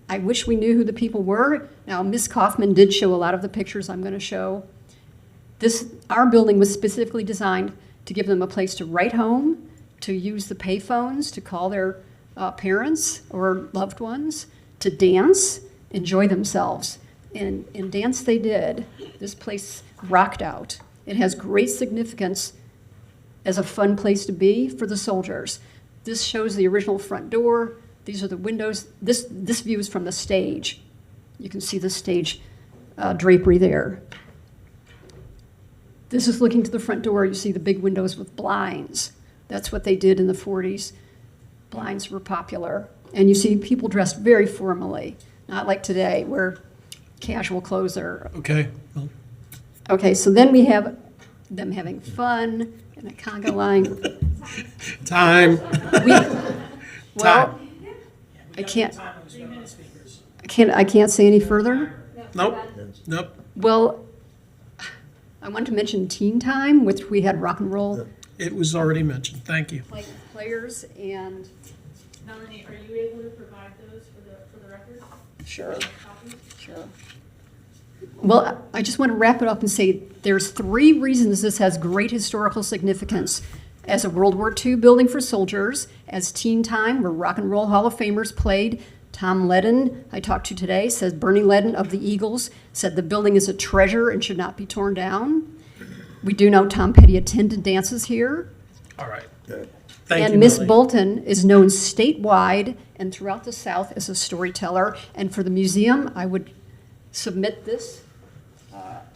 I wish we knew who the people were. Now, Ms. Kaufman did show a lot of the pictures I'm going to show. Our building was specifically designed to give them a place to write home, to use the payphones, to call their parents or loved ones, to dance, enjoy themselves. And dance they did. This place rocked out. It has great significance as a fun place to be for the soldiers. This shows the original front door. These are the windows. This view is from the stage. You can see the stage drapery there. This is looking to the front door. You see the big windows with blinds. That's what they did in the 40s. Blinds were popular. And you see people dressed very formally, not like today where casual clothes are. Okay. Well, Okay, so then we have them having fun in a conga line. time. Well, I can't say any further. Nope. Nope. Well, I wanted to mention Teen Time, which we had rock and roll It was already mentioned. Thank you. players and Melanie, are you able to provide those for the record? sure. Copies? Sure. Well, I just want to wrap it up and say there's 3 reasons this has great historical significance. As a World War II building for soldiers, as Teen Time, where Rock and Roll Hall of Famers played. Tom Ledden, I talked to today, says Bernie Ledden of the Eagles said the building is a treasure and should not be torn down. We do know Tom Petty attended dances here. All right. Thank you, And Miss Melanie. Bolton is known statewide and throughout the South as a storyteller. And for the museum, I would submit this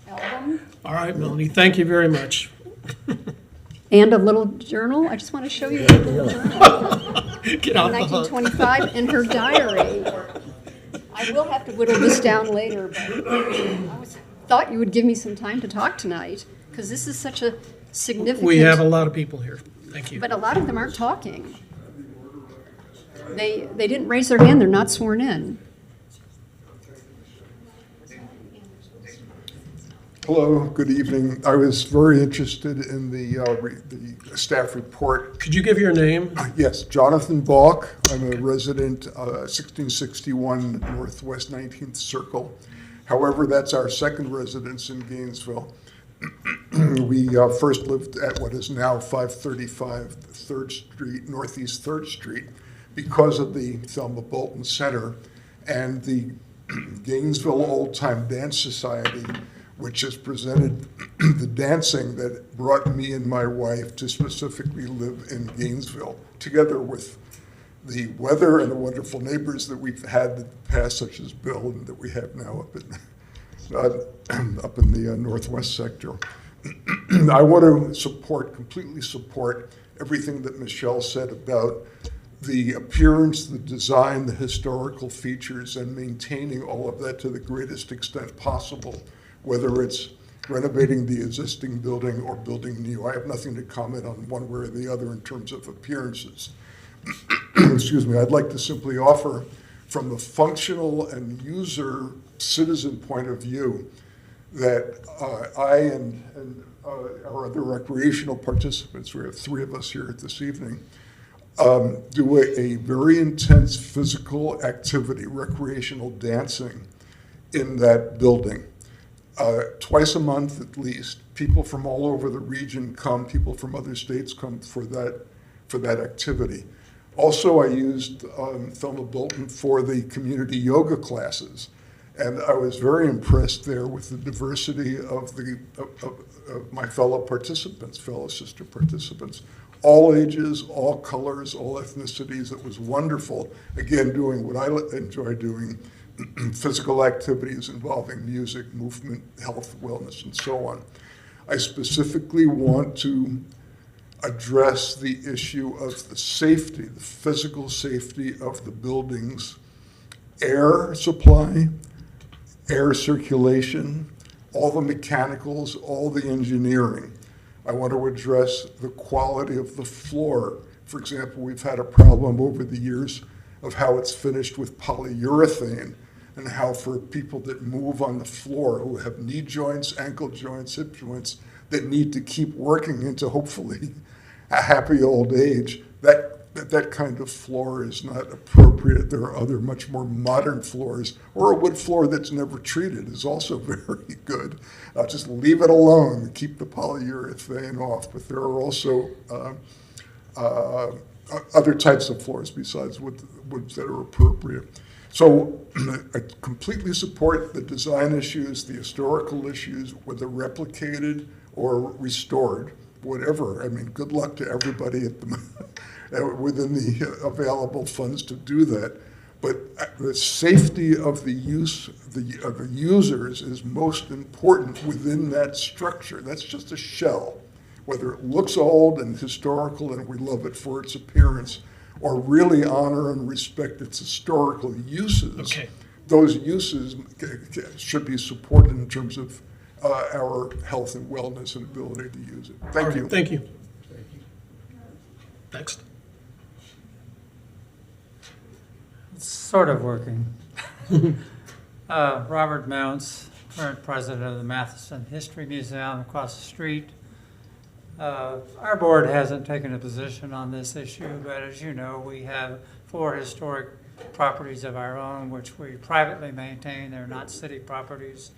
album All right, Melanie. Thank you very much. and a little journal. I just want to show you a little journal. Get off the hook. 1925 in her diary. I will have to whittle this down later, but I thought you would give me some time to talk tonight because this is such a significant. We have a lot of people here. Thank you. But a lot of them aren't talking. They didn't raise their hand. They're not sworn in. Hello, good evening. I was very interested in the staff report. Could you give your name? Yes, Jonathan Balk. I'm a resident, 1661 Northwest 19th Circle. However, that's our second residence in Gainesville. We first lived at what is now 535 3rd Street, Northeast 3rd Street, because of the Thelma Bolton Center and the Gainesville Old Time Dance Society, which has presented the dancing that brought me and my wife to specifically live in Gainesville, together with the weather and the wonderful neighbors that we've had in the past, such as Bill, and that we have now up in the northwest sector. I want to completely support everything that Michelle said about the appearance, the design, the historical features, and maintaining all of that to the greatest extent possible, whether it's renovating the existing building or building new. I have nothing to comment on one way or the other in terms of appearances. Excuse me, I'd like to simply offer, from a functional and user citizen point of view, that I and our other recreational participants, we have 3 of us here this evening, do a very intense physical activity, recreational dancing in that building. Twice a month at least. People from all over the region come, people from other states come for that activity. Also, I used Thelma Bolton for the community yoga classes, and I was very impressed there with the diversity of my fellow participants, fellow sister participants. All ages, all colors, all ethnicities. It was wonderful. Again, doing what I enjoy doing, physical activities involving music, movement, health, wellness, and so on. I specifically want to address the issue of the safety, the physical safety of the building's air supply, air circulation, all the mechanicals, all the engineering. I want to address the quality of the floor. For example, we've had a problem over the years of how it's finished with polyurethane, and how for people that move on the floor, who have knee joints, ankle joints, hip joints, that need to keep working into hopefully a happy old age, that kind of floor is not appropriate. There are other much more modern floors, or a wood floor that's never treated is also very good. Just leave it alone, keep the polyurethane off. But there are also other types of floors besides woods that are appropriate. So I completely support the design issues, the historical issues, whether replicated or restored, whatever. I mean, good luck to everybody at within the available funds to do that. But the safety of the of the users is most important within that structure. That's just a shell. Whether it looks old and historical and we love it for its appearance, or really honor and respect its historical uses, Okay. those uses should be supported in terms of our health and wellness and ability to use it. All Thank right, you. Thank you. Next. It's sort of working. Robert Mounts, current president of the Matheson History Museum across the street. Our board hasn't taken a position on this issue, but as you know, we have 4 historic properties of our own, which we privately maintain. They're not city properties.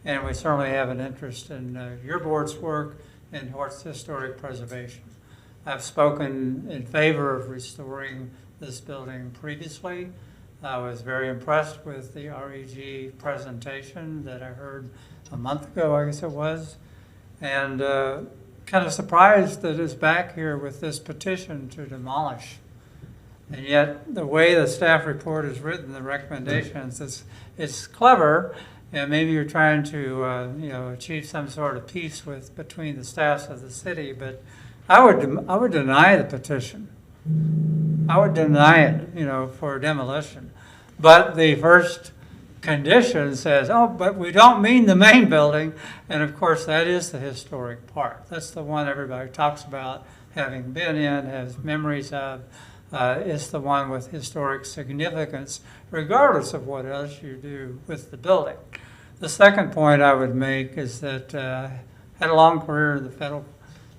And we certainly have an interest in your board's work in historic preservation. I've spoken in favor of restoring this building previously. I was very impressed with the REG presentation that I heard a month ago, I guess it was, and kind of surprised that it's back here with this petition to demolish. And yet, the way the staff report is written, the recommendations, it's clever, and maybe you're trying to achieve some sort of peace between the staffs of the city, but I would deny the petition. I would deny it, for demolition. But the first condition says, oh, but we don't mean the main building. And of course, that is the historic part. That's the one everybody talks about, having been in, has memories of. It's the one with historic significance, regardless of what else you do with the building. The second point I would make is that I had a long career in the federal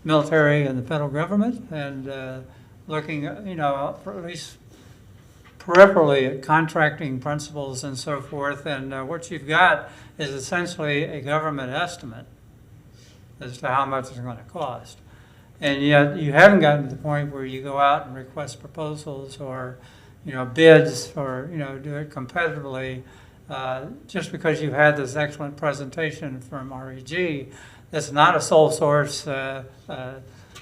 military and the federal government, and looking, for at least peripherally at contracting principles and so forth. And what you've got is essentially a government estimate as to how much it's going to cost. And yet you haven't gotten to the point where you go out and request proposals or, bids or, do it competitively. Just because you've had this excellent presentation from REG, that's not a sole source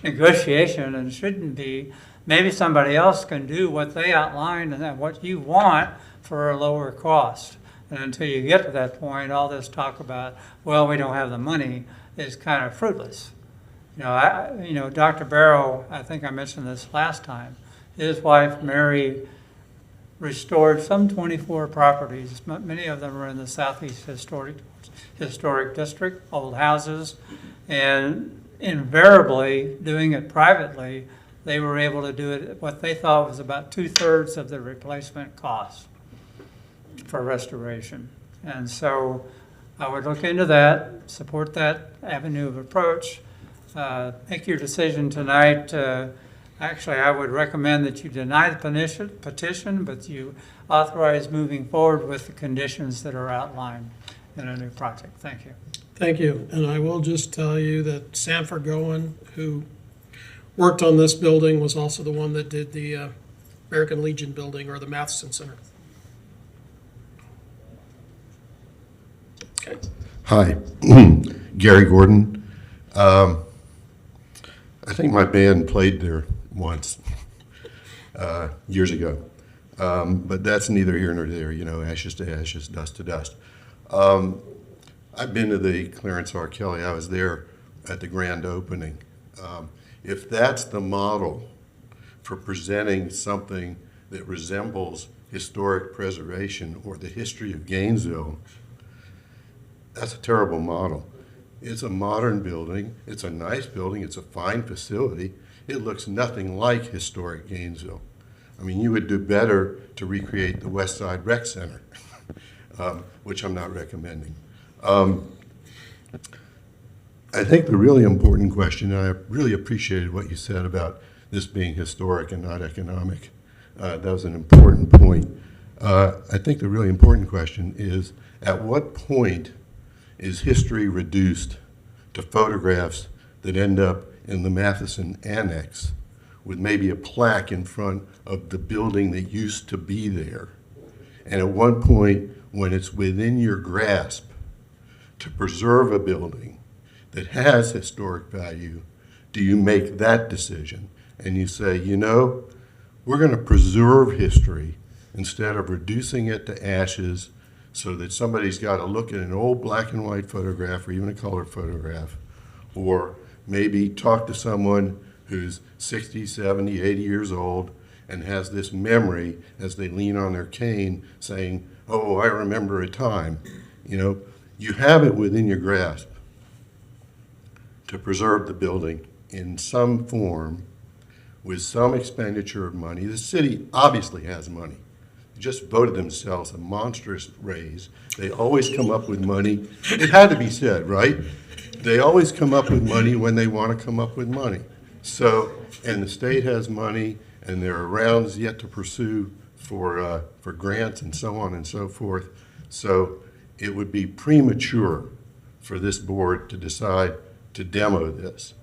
negotiation and shouldn't be. Maybe somebody else can do what they outlined and what you want for a lower cost. And until you get to that point, all this talk about, well, we don't have the money is kind of fruitless. Dr. Barrow, I think I mentioned this last time, his wife, Mary, restored some 24 properties. Many of them are in the Southeast Historic District, old houses, and invariably, doing it privately, they were able to do it at what they thought was about 2/3 of the replacement cost for restoration. And so I would look into that, support that avenue of approach, make your decision tonight. Actually, I would recommend that you deny the petition, but you authorize moving forward with the conditions that are outlined in a new project. Thank you. Thank you. And I will just tell you that Sanford Goen, who worked on this building, was also the one that did the American Legion building or the Matheson Center. Okay. Hi, Gary Gordon. I think my band played there once, years ago. But that's neither here nor there, ashes to ashes, dust to dust. I've been to the Clarence R. Kelly. I was there at the grand opening. If that's the model for presenting something that resembles historic preservation or the history of Gainesville, that's a terrible model. It's a modern building. It's a nice building. It's a fine facility. It looks nothing like historic Gainesville. I mean, you would do better to recreate the West Side Rec Center, which I'm not recommending. I think the really important question, and I really appreciated what you said about this being historic and not economic. That was an important point. I think the really important question is, at what point is history reduced to photographs that end up in the Matheson Annex with maybe a plaque in front of the building that used to be there? And at one point, when it's within your grasp to preserve a building that has historic value, do you make that decision? And you say, we're going to preserve history instead of reducing it to ashes so that somebody's got to look at an old black and white photograph or even a color photograph, or maybe talk to someone who's 60, 70, 80 years old and has this memory as they lean on their cane saying, oh, I remember a time. You have it within your grasp to preserve the building in some form with some expenditure of money. The city obviously has money. They just voted themselves a monstrous raise. They always come up with money. It had to be said, right? They always come up with money when they want to come up with money. So, and the state has money, and there are rounds yet to pursue for grants and so on and so forth. So it would be premature for this board to decide to demo this,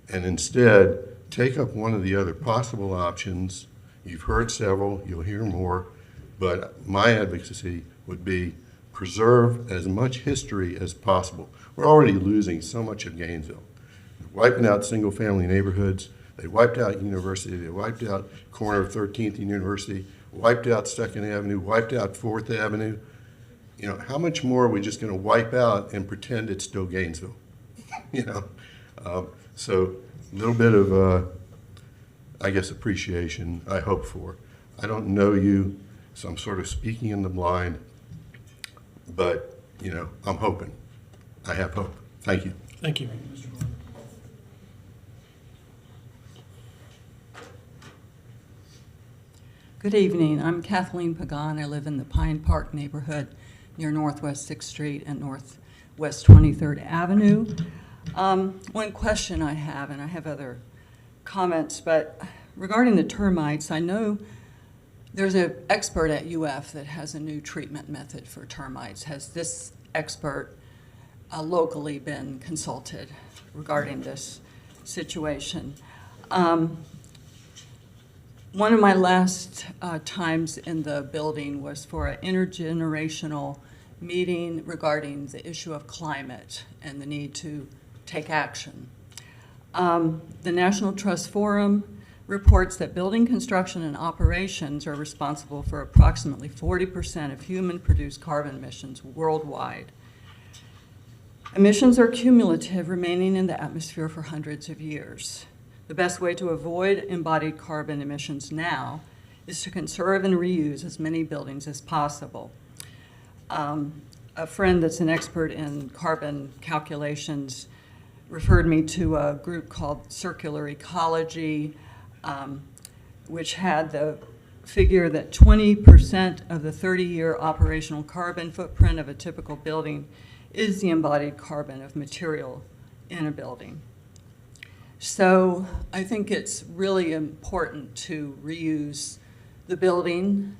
and instead take up one of the other possible options. You've heard several, you'll hear more, but my advocacy would be preserve as much history as possible. We're already losing so much of Gainesville. They're wiping out single-family neighborhoods. They wiped out University. They wiped out corner of 13th and University, wiped out 2nd Avenue, wiped out 4th Avenue. How much more are we just going to wipe out and pretend it's still Gainesville? So a little bit of, appreciation I hope for. I don't know you, so I'm sort of speaking in the blind, but, I'm hoping. I have hope. Thank you. Thank you. Good evening. I'm Kathleen Pagan. I live in the Pine Park neighborhood. near Northwest 6th Street and Northwest 23rd Avenue. One question I have, and I have other comments, but regarding the termites, I know there's an expert at UF that has a new treatment method for termites. Has this expert locally been consulted regarding this situation? One of my last times in the building was for an intergenerational meeting regarding the issue of climate and the need to take action. The National Trust Forum reports that building construction and operations are responsible for approximately 40% of human-produced carbon emissions worldwide. Emissions are cumulative, remaining in the atmosphere for hundreds of years. The best way to avoid embodied carbon emissions now is to conserve and reuse as many buildings as possible. A friend that's an expert in carbon calculations referred me to a group called Circular Ecology, which had the figure that 20% of the 30-year operational carbon footprint of a typical building is the embodied carbon of material in a building. So I think it's really important to reuse the building,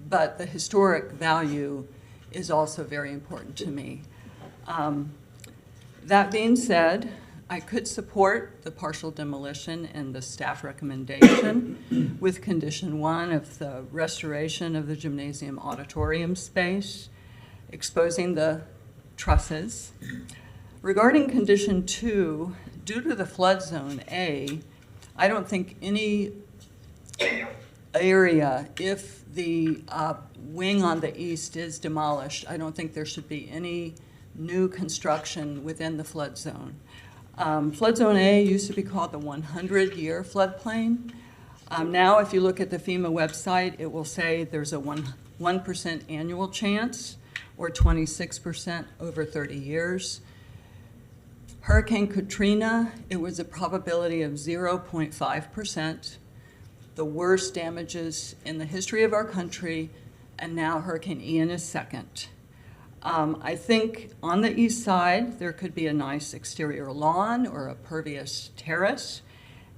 but the historic value is also very important to me. That being said, I could support the partial demolition and the staff recommendation with condition 1 of the restoration of the gymnasium auditorium space, exposing the trusses. Regarding condition 2, due to the flood zone A, I don't think any area, if the wing on the east is demolished, I don't think there should be any new construction within the flood zone. Flood zone A used to be called the 100-year floodplain. Now, if you look at the FEMA website, it will say there's a 1% annual chance or 26% over 30 years. Hurricane Katrina, it was a probability of 0.5%, the worst damages in the history of our country, and now Hurricane Ian is second. I think on the east side, there could be a nice exterior lawn or a pervious terrace,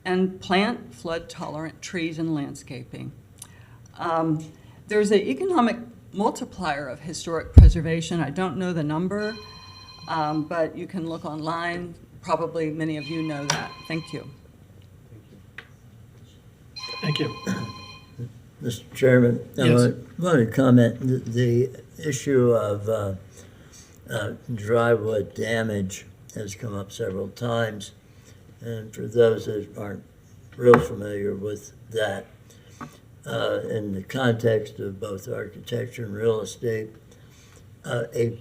and plant flood-tolerant trees and landscaping. There's an economic multiplier of historic preservation. I don't know the number, but you can look online. Probably many of you know that. Thank you. Thank you. Mr. Chairman, Yes. I want to comment, the issue of drywood damage has come up several times. And for those that aren't real familiar with that, in the context of both architecture and real estate, a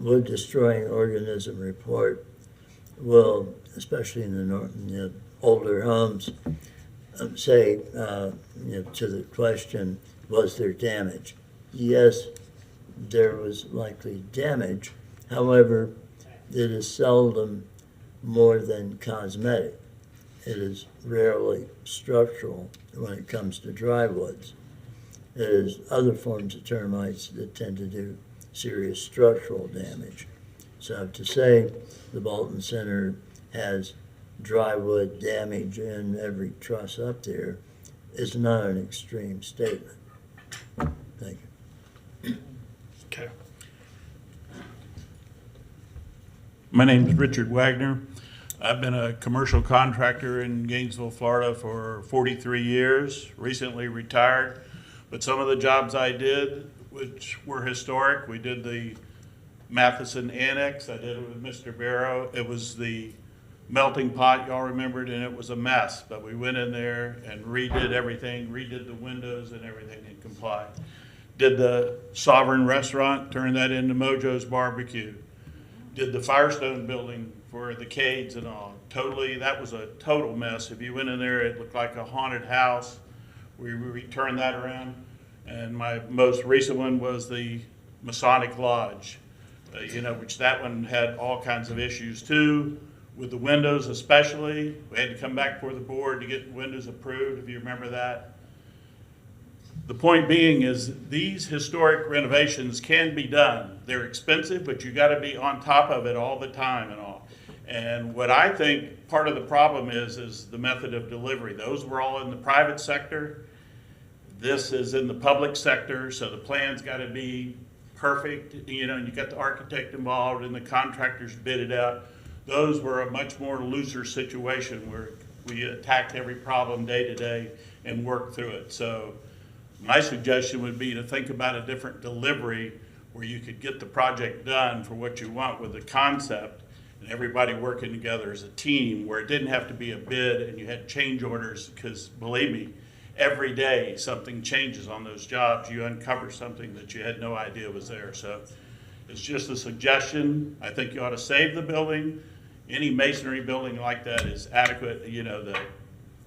wood-destroying organism report will, especially in the older homes, say, to the question, was there damage? Yes, there was likely damage. However, it is seldom more than cosmetic. It is rarely structural when it comes to drywoods. It is other forms of termites that tend to do serious structural damage. So to say the Bolton Center has drywood damage in every truss up there is not an extreme statement. Thank you. Okay. My name is Richard Wagner. I've been a commercial contractor in Gainesville, Florida for 43 years, recently retired. But some of the jobs I did, which were historic, we did the Matheson Annex. I did it with Mr. Barrow. It was the melting pot, y'all remembered, and it was a mess. But we went in there and redid everything, redid the windows and everything and complied. Did the Sovereign Restaurant, turned that into Mojo's Barbecue. Did the Firestone building for the Cades and all. That was a total mess. If you went in there, it looked like a haunted house. We turned that around. And my most recent one was the Masonic Lodge, which that one had all kinds of issues too, with the windows especially. We had to come back before the board to get windows approved, if you remember that. The point being is these historic renovations can be done. They're expensive, but you gotta be on top of it all the time and all. And what I think part of the problem is the method of delivery. Those were all in the private sector. This is in the public sector, so the plan's gotta be perfect, you know, and you got the architect involved and the contractors bid it out. Those were a much more looser situation where we attacked every problem day to day and worked through it. So my suggestion would be to think about a different delivery where you could get the project done for what you want with the concept and everybody working together as a team, where it didn't have to be a bid and you had change orders, because believe me, every day something changes on those jobs. You uncover something that you had no idea was there. So it's just a suggestion. I think you ought to save the building. Any masonry building like that is adequate. You know,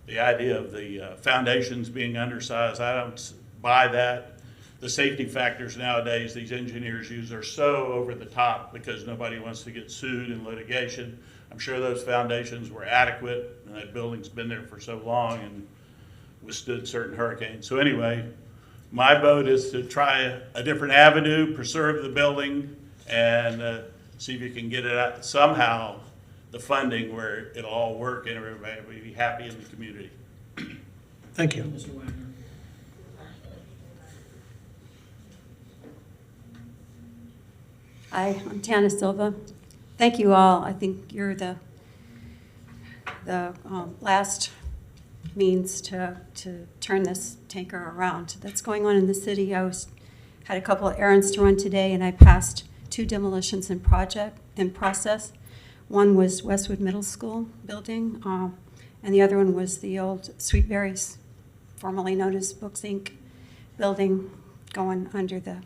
the idea of the foundations being undersized, I don't buy that. The safety factors nowadays these engineers use are so over the top because nobody wants to get sued in litigation. I'm sure those foundations were adequate, and that building's been there for so long and withstood certain hurricanes. So anyway, my vote is to try a different avenue, preserve the building, and see if you can get it out somehow, the funding where it'll all work and everybody will be happy in the community. Thank you. Mr. Wagner. Hi, I'm Tana Silva. Thank you all. I think you're the last means to turn this tanker around that's going on in the city. I had a couple of errands to run today, and I passed 2 demolitions in process. One was Westwood Middle School building, and the other one was the old Sweet Berries, formerly known as Books Inc. building, going under the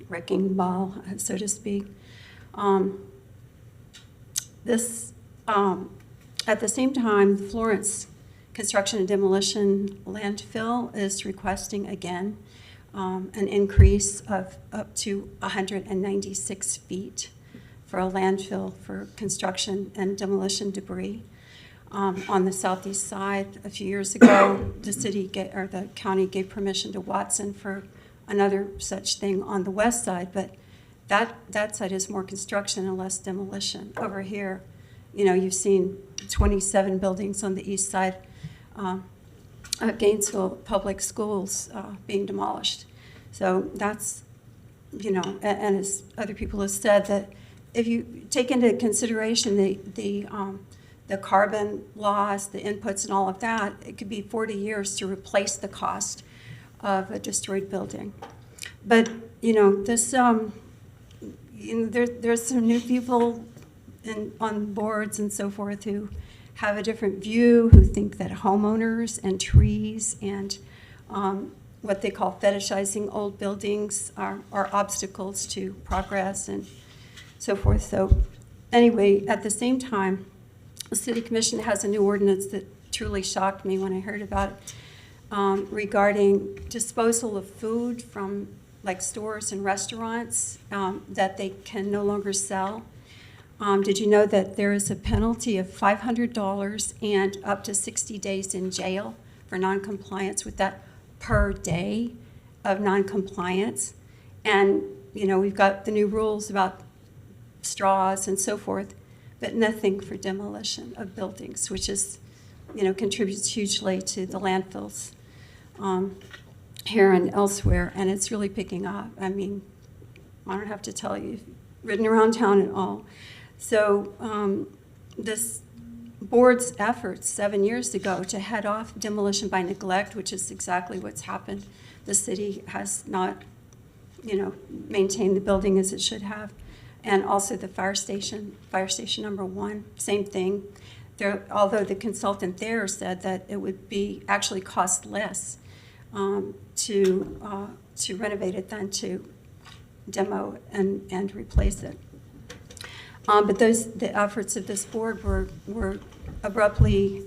wrecking ball, so to speak. At the same time, Florence Construction and Demolition Landfill is requesting again an increase of up to 196 feet for a landfill for construction and demolition debris. On the southeast side, a few years ago, the county gave permission to Watson for another such thing on the west side, but that side is more construction and less demolition. Over here, you know, you've seen 27 buildings on the east side of Gainesville Public Schools being demolished. So that's, you know, and as other people have said, that if you take into consideration the carbon loss, the inputs and all of that, it could be 40 years to replace the cost of a destroyed building. But, you know, this, there's some new people on boards and so forth who have a different view, who think that homeowners and trees and what they call fetishizing old buildings are obstacles to progress and so forth. So anyway, at the same time, the City Commission has a new ordinance that truly shocked me when I heard about it, regarding disposal of food from like stores and restaurants that they can no longer sell. Did you know that there is a penalty of $500 and up to 60 days in jail for noncompliance with that per day of noncompliance? And, you know, we've got the new rules about straws and so forth, but nothing for demolition of buildings, which is, you know, contributes hugely to the landfills here and elsewhere, and it's really picking up. I mean, I don't have to tell you, ridden around town and all. So this board's efforts 7 years ago to head off demolition by neglect, which is exactly what's happened. The city has not, you know, maintained the building as it should have. And also the fire station number 1, same thing. Although the consultant there said that it would be actually cost less to renovate it than to demo and replace it. But the efforts of this board were abruptly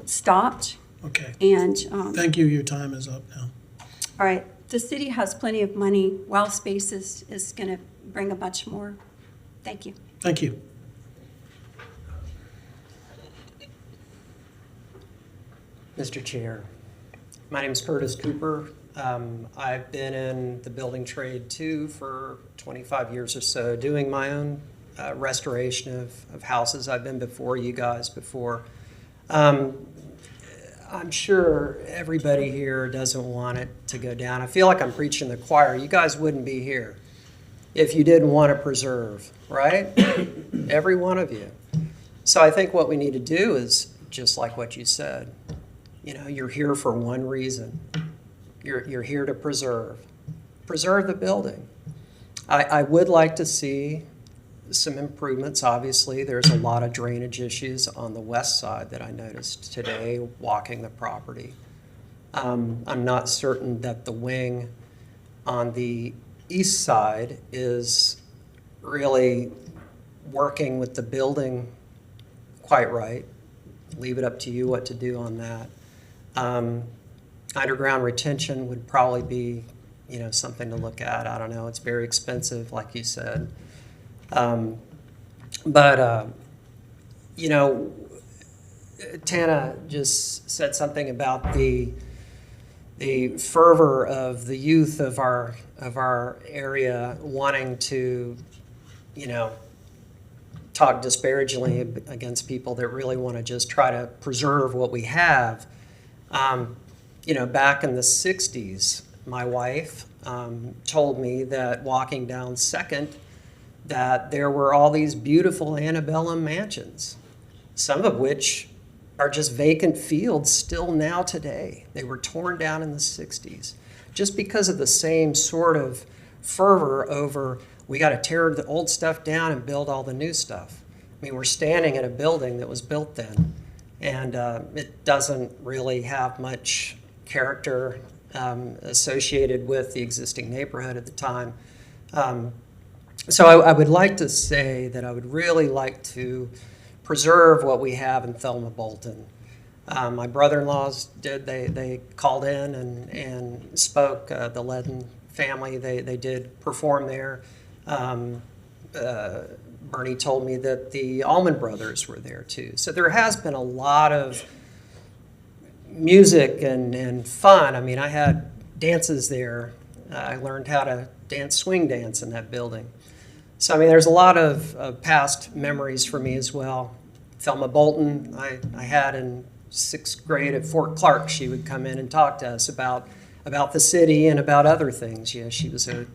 stopped. Okay. And Thank you. Your time is up now. all right, the city has plenty of money. Wild Spaces is going to bring a bunch more. Thank you. Thank you. Mr. Chair, My name is Curtis Cooper. I've been in the building trade too for 25 years or so, doing my own restoration of houses. I've been before you guys before. I'm sure everybody here doesn't want it to go down. I feel like I'm preaching to the choir. You guys wouldn't be here if you didn't want to preserve, right? Every one of you. So I think what we need to do is just like what you said. You know, you're here for one reason. You're here to preserve the building. I would like to see some improvements. Obviously, there's a lot of drainage issues on the west side that I noticed today walking the property. I'm not certain that the wing on the east side is really working with the building quite right. Leave it up to you what to do on that. Underground retention would probably be, you know, something to look at. I don't know. It's very expensive, like you said. You know, Tana just said something about the fervor of the youth of our area wanting to, you know, talk disparagingly against people that really want to just try to preserve what we have. You know, back in the 60s, my wife told me that walking down 2nd, that there were all these beautiful antebellum mansions, some of which are just vacant fields still now today. They were torn down in the 60s just because of the same sort of fervor over we got to tear the old stuff down and build all the new stuff. I mean, we're standing in a building that was built then, and it doesn't really have much character associated with the existing neighborhood at the time. So I would like to say that I would really like to preserve what we have in Thelma Bolton. My brother-in-laws did, they called in and spoke, the Ledden family, they did perform there. Bernie told me that the Allman Brothers were there too. So there has been a lot of music and fun. I mean, I had dances there. I learned how to swing dance in that building. So, I mean, there's a lot of past memories for me as well. Thelma Bolton, I had in 6th grade at Fort Clark. She would come in and talk to us about the city and about other things. Yeah, she was a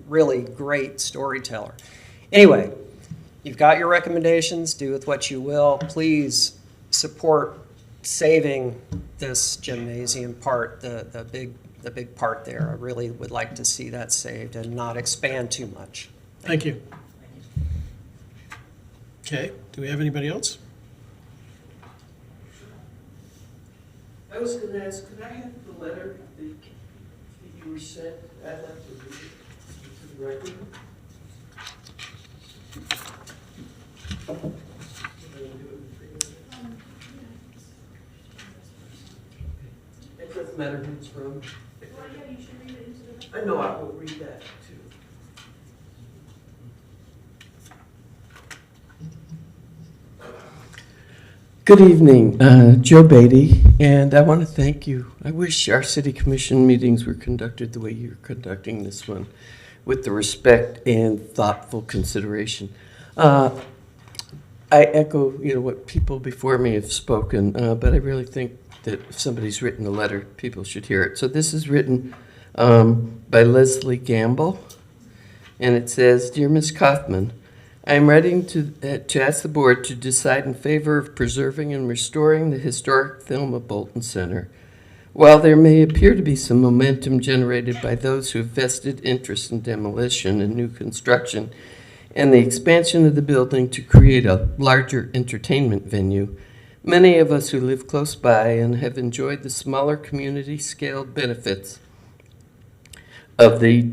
really great storyteller. Anyway, you've got your recommendations. Do with what you will. Please support saving this gymnasium part, the big part there. I really would like to see that saved and not expand too much. Thank you. Okay, do we have anybody else? I was going to ask, could I have the letter that you were sent? I'd like to read it to the record. It doesn't matter who it's from. I know, I will read that too. Good evening, Joe Beatty, and I want to thank you. I wish our city commission meetings were conducted the way you're conducting this one, with the respect and thoughtful consideration. I echo, what people before me have spoken, but I really think that if somebody's written a letter, people should hear it. So this is written by Leslie Gamble, and it says, "Dear Ms. Kaufman, I am writing to ask the board to decide in favor of preserving and restoring the historic Thelma Bolton Center. While there may appear to be some momentum generated by those who have vested interest in demolition and new construction and the expansion of the building to create a larger entertainment venue, many of us who live close by and have enjoyed the smaller community-scaled benefits of the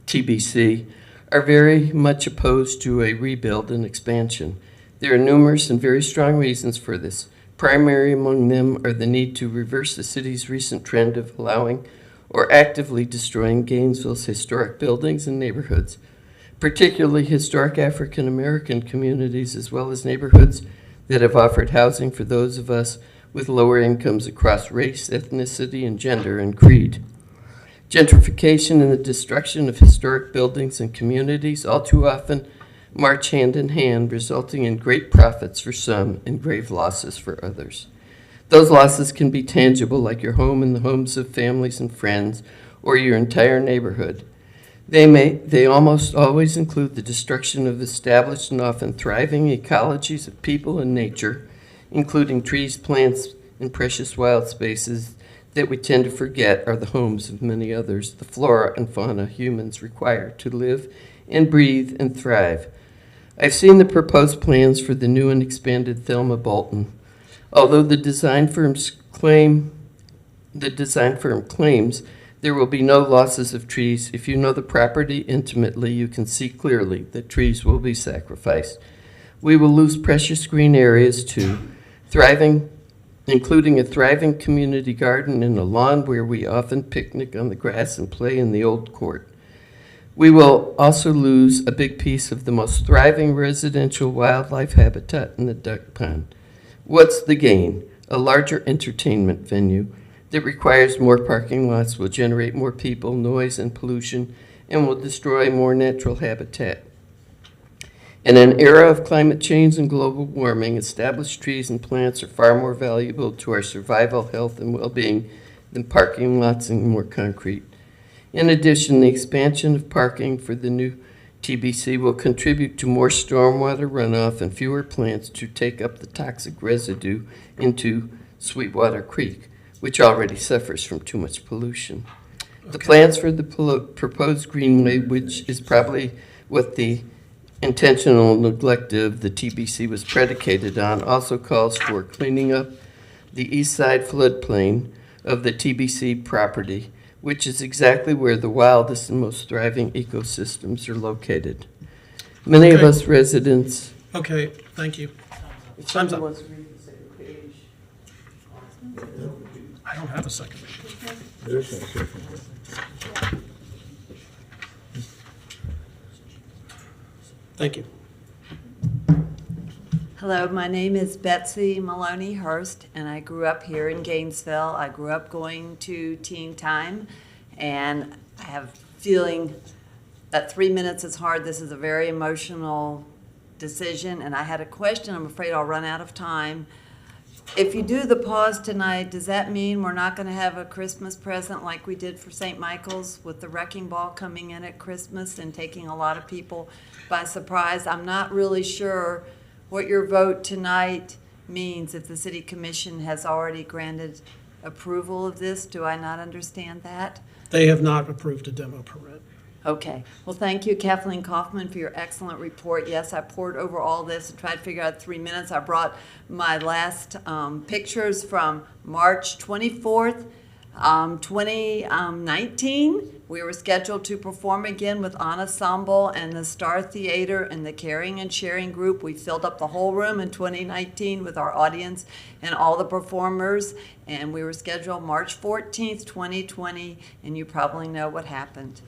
TBC are very much opposed to a rebuild and expansion. There are numerous and very strong reasons for this. Primary among them are the need to reverse the city's recent trend of allowing or actively destroying Gainesville's historic buildings and neighborhoods, particularly historic African American communities, as well as neighborhoods that have offered housing for those of us with lower incomes across race, ethnicity, and gender and creed. Gentrification and the destruction of historic buildings and communities all too often march hand in hand, resulting in great profits for some and grave losses for others. Those losses can be tangible, like your home and the homes of families and friends, or your entire neighborhood. They almost always include the destruction of established and often thriving ecologies of people and nature, including trees, plants, and precious wild spaces that we tend to forget are the homes of many others, the flora and fauna humans require to live and breathe and thrive. I've seen the proposed plans for the new and expanded Thelma Bolton. Although the design firm claims there will be no losses of trees, if you know the property intimately, you can see clearly that trees will be sacrificed. We will lose precious green areas too, including a thriving community garden and a lawn where we often picnic on the grass and play in the old court. We will also lose a big piece of the most thriving residential wildlife habitat in the duck pond. What's the gain? A larger entertainment venue that requires more parking lots, will generate more people, noise, and pollution, and will destroy more natural habitat. In an era of climate change and global warming, established trees and plants are far more valuable to our survival, health, and well-being than parking lots and more concrete. In addition, the expansion of parking for the new TBC will contribute to more stormwater runoff and fewer plants to take up the toxic residue into Sweetwater Creek, which already suffers from too much pollution. The plans for the proposed greenway, which is probably what the intentional neglect of the TBC was predicated on, also calls for cleaning up the east side floodplain of the TBC property, which is exactly where the wildest and most thriving ecosystems are located. Many of us residents... Okay, thank you. Time's up. I don't have a second. There's no second. Thank you. Hello, my name is Betsy Maloney Hurst, and I grew up here in Gainesville. I grew up going to teen time, and I have a feeling that 3 minutes is hard. This is a very emotional decision, and I had a question. I'm afraid I'll run out of time. If you do the pause tonight, does that mean we're not going to have a Christmas present like we did for St. Michael's with the wrecking ball coming in at Christmas and taking a lot of people by surprise? I'm not really sure what your vote tonight means if the City Commission has already granted approval of this. Do I not understand that? They have not approved a demo permit. Okay. Well, thank you, Kathleen Kaufman, for your excellent report. Yes, I poured over all this and tried to figure out 3 minutes. I brought my last pictures from March 24th, 2019. We were scheduled to perform again with Ensemble and the Star Theater and the Caring and Sharing Group. We filled up the whole room in 2019 with our audience and all the performers, and we were scheduled March 14th, 2020, and you probably know what happened.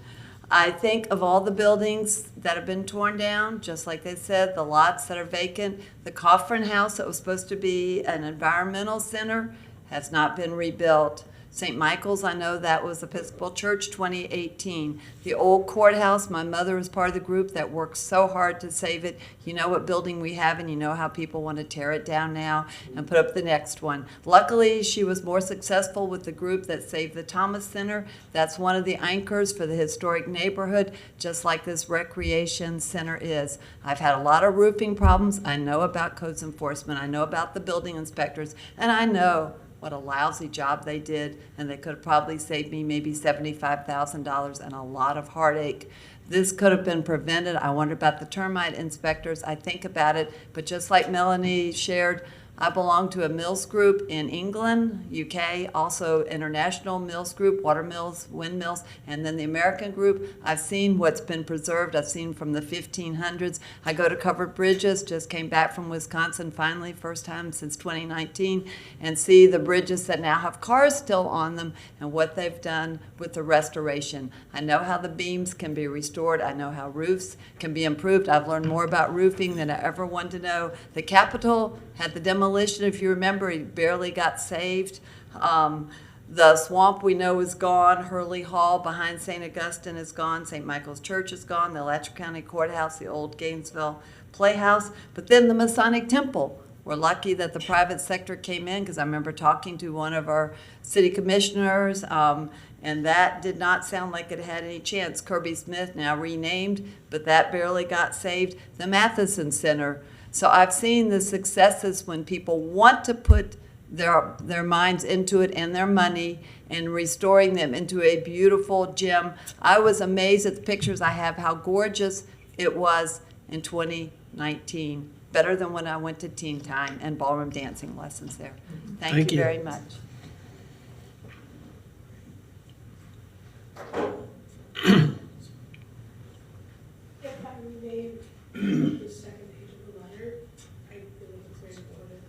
I think of all the buildings that have been torn down, just like they said, the lots that are vacant, the Coffin House that was supposed to be an environmental center has not been rebuilt. St. Michael's, I know that was Episcopal Church, 2018. The old courthouse, my mother was part of the group that worked so hard to save it. You know what building we have, and you know how people want to tear it down now and put up the next one. Luckily, she was more successful with the group that saved the Thomas Center. That's one of the anchors for the historic neighborhood, just like this recreation center is. I've had a lot of roofing problems. I know about codes enforcement. I know about the building inspectors, and I know what a lousy job they did, and they could have probably saved me maybe $75,000 and a lot of heartache. This could have been prevented. I wonder about the termite inspectors. I think about it, but just like Melanie shared, I belong to a mills group in England, UK, also international mills group, water mills, windmills, and then the American group. I've seen what's been preserved. I've seen from the 1500s. I go to covered bridges, just came back from Wisconsin finally, first time since 2019, and see the bridges that now have cars still on them and what they've done with the restoration. I know how the beams can be restored. I know how roofs can be improved. I've learned more about roofing than I ever wanted to know. The Capitol had the demo demolition, if you remember, it barely got saved. The swamp we know is gone. Hurley Hall behind St. Augustine is gone. St. Michael's Church is gone. The Alachua County Courthouse, the old Gainesville Playhouse. But then the Masonic Temple. We're lucky that the private sector came in, because I remember talking to one of our city commissioners, and that did not sound like it had any chance. Kirby Smith, now renamed, but that barely got saved. The Matheson Center. So I've seen the successes when people want to put their minds into it and their money and restoring them into a beautiful gym. I was amazed at the pictures I have, how gorgeous it was in 2019. Better than when I went to Teen Time and ballroom dancing lessons there. Thank you very much. If I may, the second page of the letter, I feel like it's very important.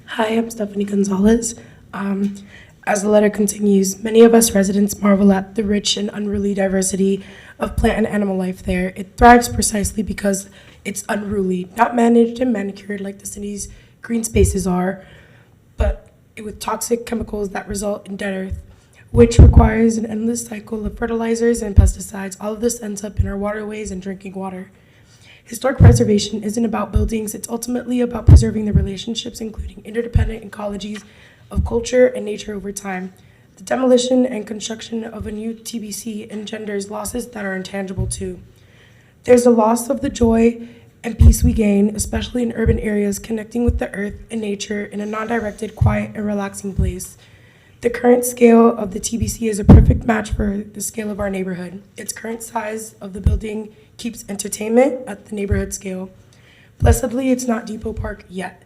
Hi, I'm Stephanie Gonzalez. As the letter continues, many of us residents marvel at the rich and unruly diversity of plant and animal life there. It thrives precisely because it's unruly, not managed and manicured like the city's green spaces are, but with toxic chemicals that result in dead earth, which requires an endless cycle of fertilizers and pesticides. All of this ends up in our waterways and drinking water. Historic preservation isn't about buildings, it's ultimately about preserving the relationships, including interdependent ecologies of culture and nature over time. The demolition and construction of a new TBC engenders losses that are intangible too. There's a loss of the joy and peace we gain, especially in urban areas, connecting with the earth and nature in a non-directed, quiet, and relaxing place. The current scale of the TBC is a perfect match for the scale of our neighborhood. Its current size of the building keeps entertainment at the neighborhood scale. Blessedly, it's not Depot Park yet.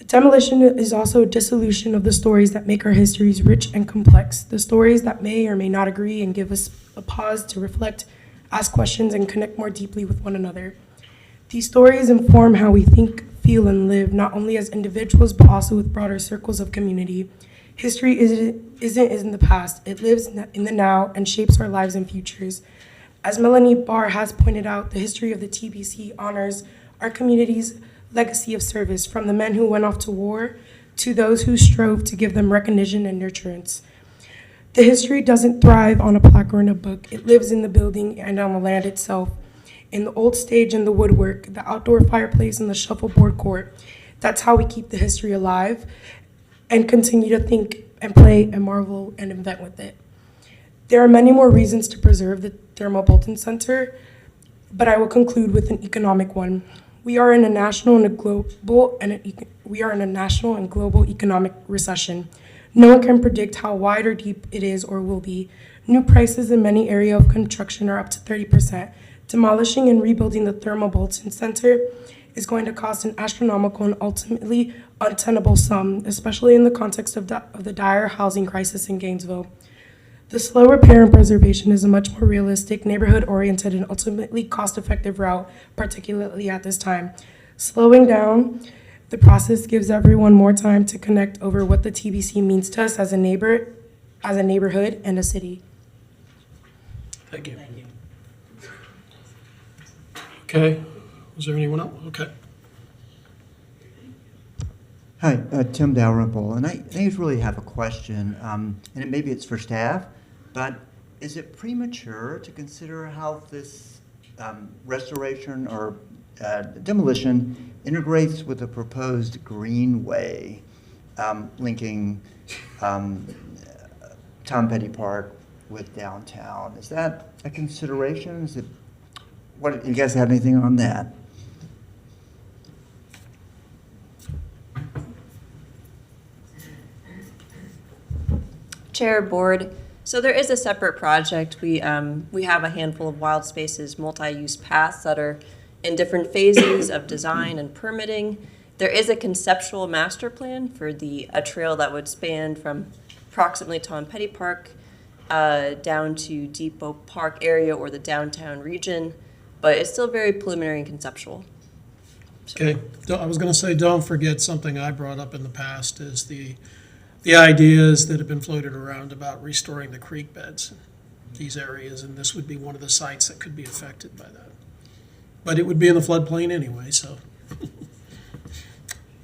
Demolition is also a dissolution of the stories that make our histories rich and complex, the stories that may or may not agree and give us a pause to reflect, ask questions, and connect more deeply with one another. These stories inform how we think, feel, and live, not only as individuals, but also with broader circles of community. History isn't in the past, it lives in the now and shapes our lives and futures. As Melanie Barr has pointed out, the history of the TBC honors our community's legacy of service, from the men who went off to war to those who strove to give them recognition and nurturance. The history doesn't thrive on a plaque or in a book. It lives in the building and on the land itself, in the old stage and the woodwork, the outdoor fireplace and the shuffleboard court. That's how we keep the history alive and continue to think and play and marvel and invent with it. There are many more reasons to preserve the Thermal Bolton Center, but I will conclude with an economic one. We are in a national and global economic recession. No one can predict how wide or deep it is or will be. New prices in many areas of construction are up to 30%. Demolishing and rebuilding the Thermal Bolton Center is going to cost an astronomical and ultimately untenable sum, especially in the context of the dire housing crisis in Gainesville. The slow repair and preservation is a much more realistic, neighborhood-oriented, and ultimately cost-effective route, particularly at this time. Slowing down the process gives everyone more time to connect over what the TBC means to us as a neighborhood, and a city. Thank you. Okay, was there anyone else? Okay. Hi, Tim Dalrymple, and I just really have a question, and maybe it's for staff, but is it premature to consider how this restoration or demolition integrates with the proposed greenway linking Tom Petty Park with downtown? Is that a consideration? Is it, what, you guys have anything on that? Chair, board, so there is a separate project. We have a handful of wild spaces, multi-use paths that are in different phases of design and permitting. There is a conceptual master plan for a trail that would span from approximately Tom Petty Park down to Depot Park area or the downtown region, but it's still very preliminary and conceptual. Okay, I was going to say, don't forget something I brought up in the past is the ideas that have been floated around about restoring the creek beds in these areas, and this would be one of the sites that could be affected by that. But it would be in the floodplain anyway, so.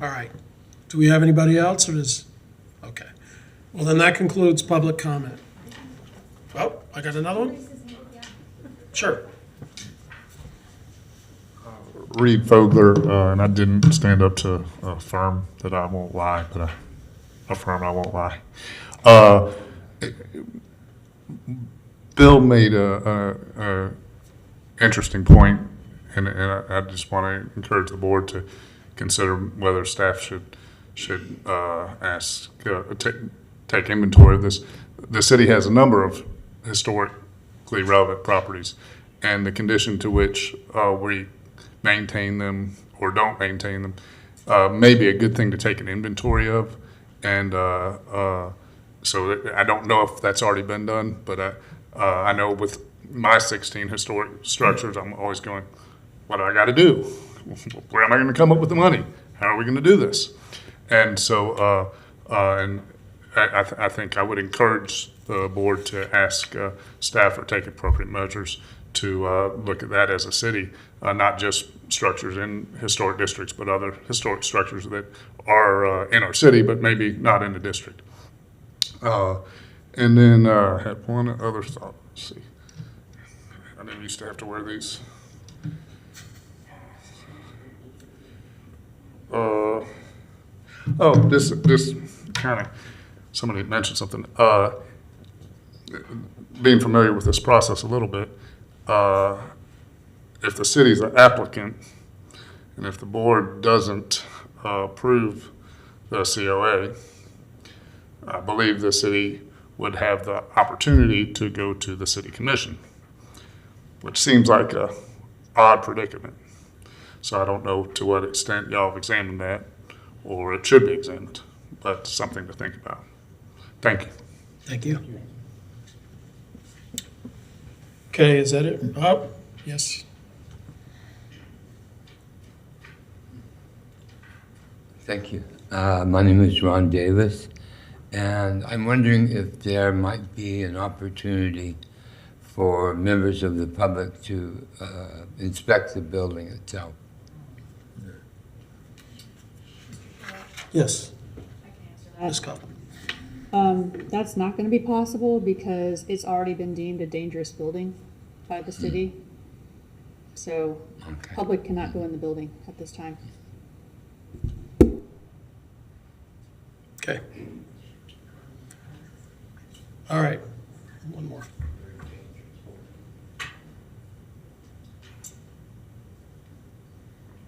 All right. Do we have anybody else, or does, okay. Well, then that concludes public comment. Oh, I got another one? Sure. Reed Fogler, and I didn't stand up to affirm that I won't lie, but I affirm I won't lie. Bill made a interesting point, and I just want to encourage the board to consider whether staff should ask take inventory of this. The city has a number of historically relevant properties, and the condition to which we maintain them or don't maintain them may be a good thing to take an inventory of. And so I don't know if that's already been done, but I know with my 16 historic structures, I'm always going, what do I got to do? Where am I going to come up with the money? How are we going to do this? And so, and I think I would encourage the board to ask staff or take appropriate measures to look at that as a city, not just structures in historic districts, but other historic structures that are in our city, but maybe not in the district. And then I had one other thought. Let's see. I didn't used to have to wear these. This kind of, somebody mentioned something. Being familiar with this process a little bit, if the city's an applicant, and if the board doesn't approve the COA, I believe the city would have the opportunity to go to the city commission, which seems like a odd predicament. So I don't know to what extent y'all have examined that, or it should be examined, but something to think about. Thank you. Thank you. Okay, is that it? Oh, yes. Thank you. My name is Ron Davis, and I'm wondering if there might be an opportunity for members of the public to inspect the building itself. Yes. Ms. Coughlin. That's not going to be possible because it's already been deemed a dangerous building by the city. So public cannot go in the building at this time. Okay. All right. One more. I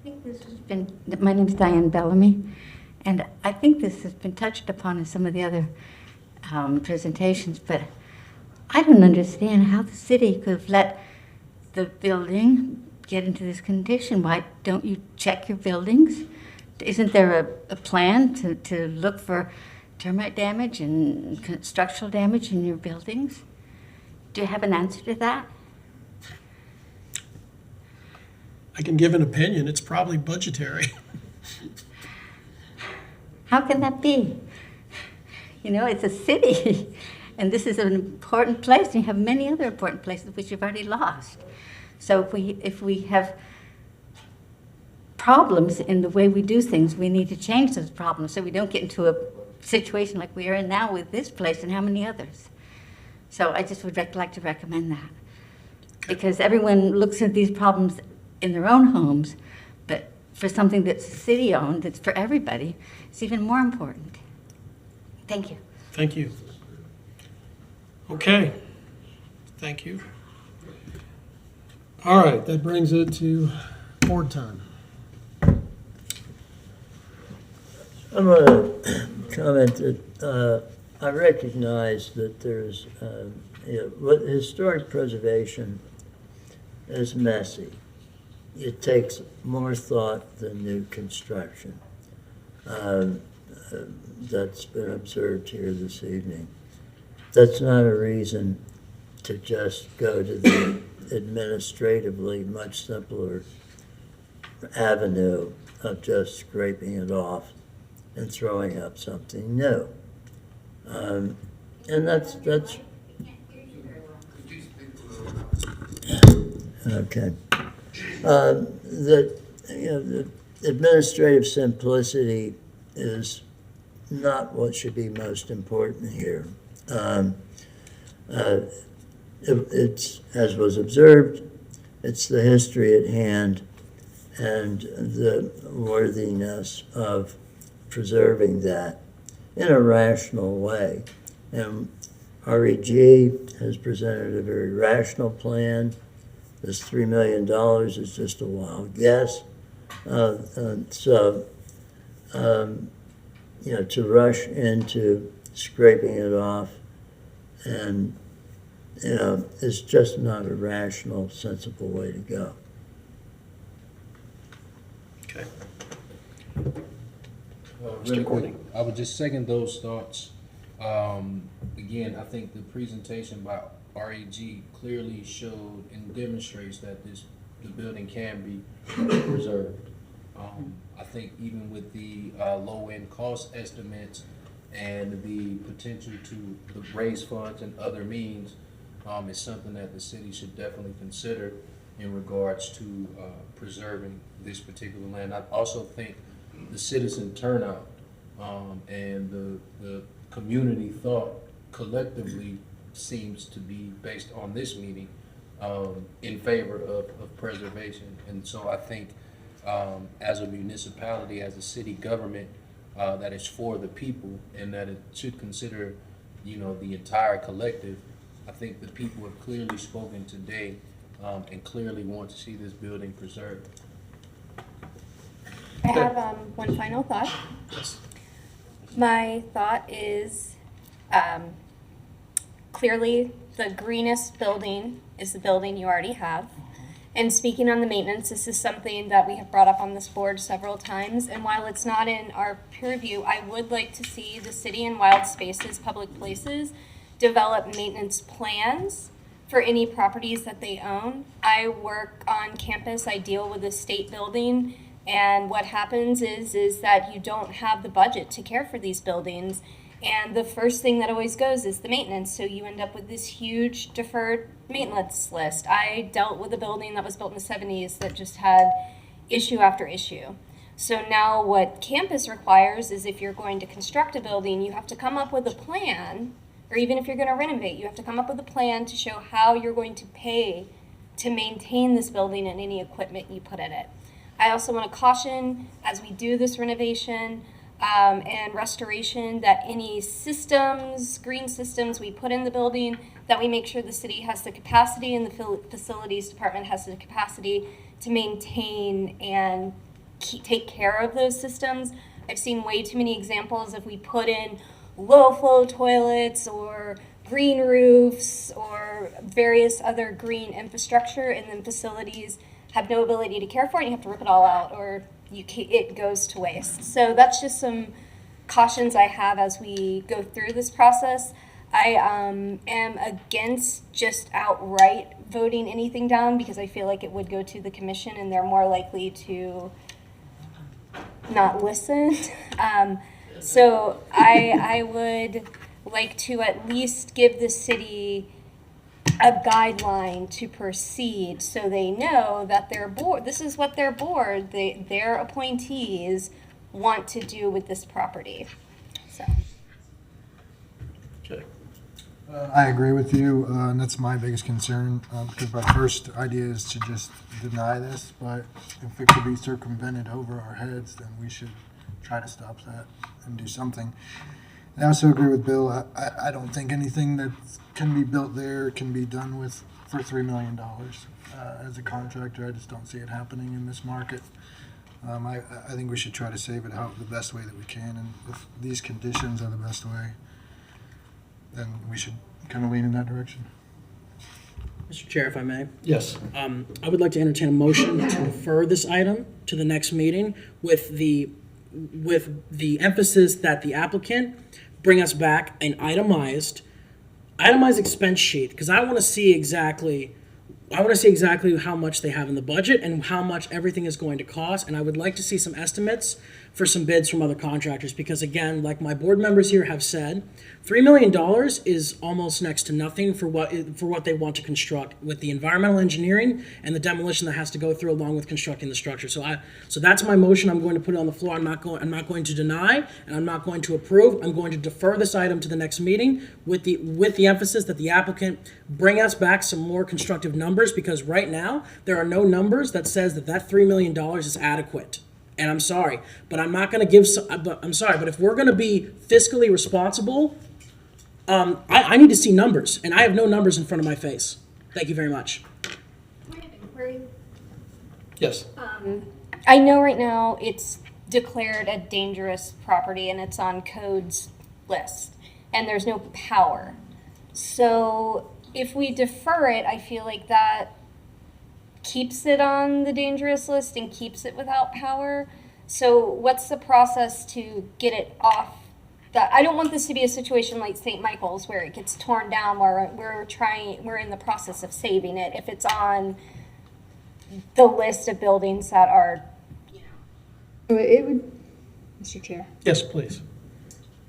think this has been, my name is Diane Bellamy, and I think this has been touched upon in some of the other presentations, but I don't understand how the city could have let the building get into this condition. Why don't you check your buildings? Isn't there a plan to look for termite damage and structural damage in your buildings? Do you have an answer to that? I can give an opinion. It's probably budgetary. How can that be? You know, it's a city, and this is an important place, and you have many other important places which you've already lost. So if we have problems in the way we do things, we need to change those problems so we don't get into a situation like we are in now with this place and how many others. So I just would like to recommend that. Because everyone looks at these problems in their own homes, but for something that's city-owned, that's for everybody, it's even more important. Thank you. Thank you. Okay. Thank you. All right, that brings it to board time. I'm going to comment that I recognize that there's, historic preservation is messy. It takes more thought than new construction. That's been observed here this evening. That's not a reason to just go to the administratively much simpler avenue of just scraping it off and throwing up something new. And that's okay. that, you know, the administrative simplicity is not what should be most important here. It's, as was observed, it's the history at hand and the worthiness of preserving that in a rational way. And REG has presented a very rational plan. This $3 million is just a wild guess. You know, to rush into scraping it off and, you know, it's just not a rational, sensible way to go. Okay. Really quick, I would just second those thoughts. Again, I think the presentation by REG clearly showed and demonstrates that the building can be preserved. I think even with the low-end cost estimates and the potential to raise funds and other means, is something that the city should definitely consider in regards to preserving this particular land. I also think the citizen turnout and the community thought collectively seems to be, based on this meeting, in favor of preservation. And so I think as a municipality, as a city government that is for the people and that it should consider, you know, the entire collective, I think the people have clearly spoken today and clearly want to see this building preserved. I have one final thought. Yes. My thought is clearly the greenest building is the building you already have. And speaking on the maintenance, this is something that we have brought up on this board several times. And while it's not in our peer review, I would like to see the city and wild spaces, public places, develop maintenance plans for any properties that they own. I work on campus, I deal with a state building, and what happens is that you don't have the budget to care for these buildings. And the first thing that always goes is the maintenance. So you end up with this huge deferred maintenance list. I dealt with a building that was built in the 70s that just had issue after issue. So now what campus requires is if you're going to construct a building, you have to come up with a plan, or even if you're going to renovate, you have to come up with a plan to show how you're going to pay to maintain this building and any equipment you put in it. I also want to caution, as we do this renovation and restoration, that any systems, green systems we put in the building, that we make sure the city has the capacity and the facilities department has the capacity to maintain and take care of those systems. I've seen way too many examples of we put in low flow toilets or green roofs or various other green infrastructure, and then facilities have no ability to care for it, and you have to rip it all out, or it goes to waste. So that's just some cautions I have as we go through this process. I am against just outright voting anything down because I feel like it would go to the commission and they're more likely to not listen. So I would like to at least give the city a guideline to proceed so they know that their board, this is what their board, their appointees want to do with this property. So. Okay. I agree with you, and that's my biggest concern, because my first idea is to just deny this, but if it could be circumvented over our heads, then we should try to stop that and do something. And I also agree with Bill. I don't think anything that can be built there can be done with for $3 million. As a contractor, I just don't see it happening in this market. I think we should try to save it out the best way that we can, and if these conditions are the best way, then we should kind of lean in that direction. Mr. Chair, if I may. Yes. I would like to entertain a motion to defer this item to the next meeting with the emphasis that the applicant bring us back an itemized expense sheet, because I want to see exactly how much they have in the budget and how much everything is going to cost, and I would like to see some estimates for some bids from other contractors, because again, like my board members here have said, $3 million is almost next to nothing for what they want to construct with the environmental engineering and the demolition that has to go through along with constructing the structure. So that's my motion. I'm going to put it on the floor. I'm not going to deny, and I'm not going to approve. I'm going to defer this item to the next meeting with the emphasis that the applicant bring us back some more constructive numbers, because right now there are no numbers that says that $3 million is adequate. And I'm sorry, but I'm not going to give. But I'm sorry, but if we're going to be fiscally responsible, I need to see numbers, and I have no numbers in front of my face. Thank you very much. Yes. I know right now it's declared a dangerous property and it's on code's list, and there's no power. So if we defer it, I feel like that keeps it on the dangerous list and keeps it without power. So what's the process to get it off that? I don't want this to be a situation like St. Michael's where it gets torn down, where we're in the process of saving it. If it's on the list of buildings that are, It would, Mr. Chair, Yes, please.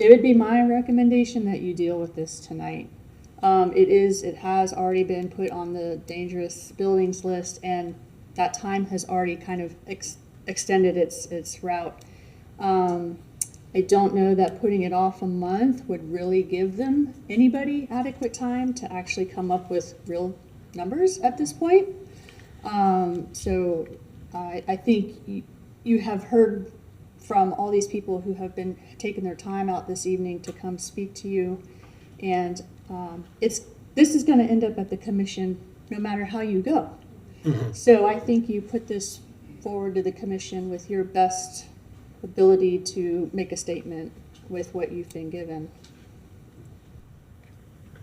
it would be my recommendation that you deal with this tonight. It has already been put on the dangerous buildings list, and that time has already kind of extended its route. I don't know that putting it off a month would really give anybody adequate time to actually come up with real numbers at this point. So I think you have heard from all these people who have been taking their time out this evening to come speak to you, and this is going to end up at the commission no matter how you go. Mm-hmm. So I think you put this forward to the commission with your best ability to make a statement with what you've been given.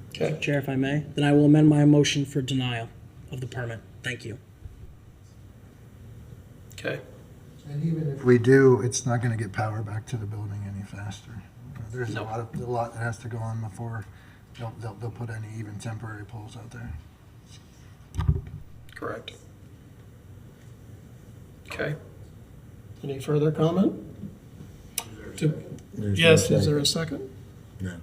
Okay. Chair, if I may, then I will amend my motion for denial of the permit. Thank you. Okay. And even if we do, it's not going to get power back to the building any faster. There's a lot that has to go on before they'll put any even temporary poles out there. Correct. Okay. Any further comment? Yes, is there a second? No.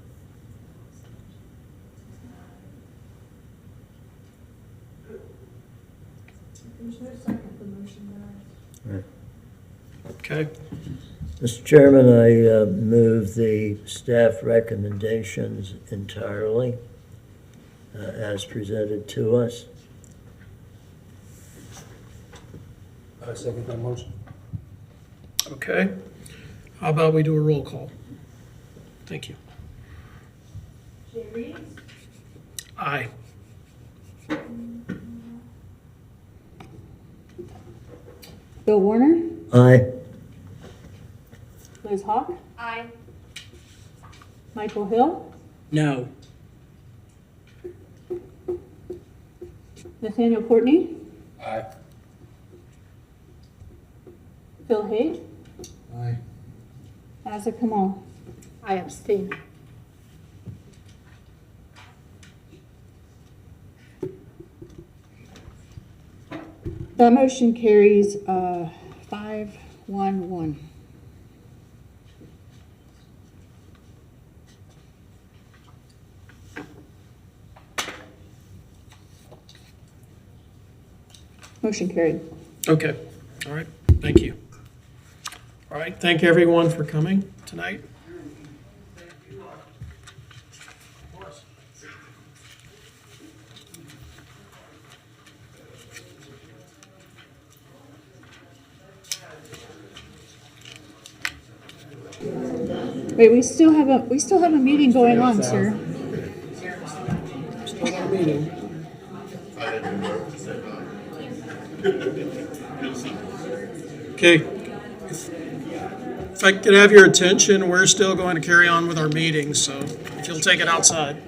Right. Okay. Mr. Chairman, I move the staff recommendations entirely as presented to us. I second that motion. Okay. How about we do a roll call? Thank you. Jay Reeves? Aye. Bill Warner? Aye. Liz Hawk? Aye. Michael Hill? No. Nathaniel Courtney? Aye. Phil Haight? Aye. Asa Kamal? I abstain. That motion carries 5-1-1. Motion carried. Okay. All right. Thank you. All right. Thank everyone for coming tonight. Wait, we still have a meeting going on, sir. Still got a meeting. Okay. If I could have your attention, we're still going to carry on with our meeting, so if you'll take it outside.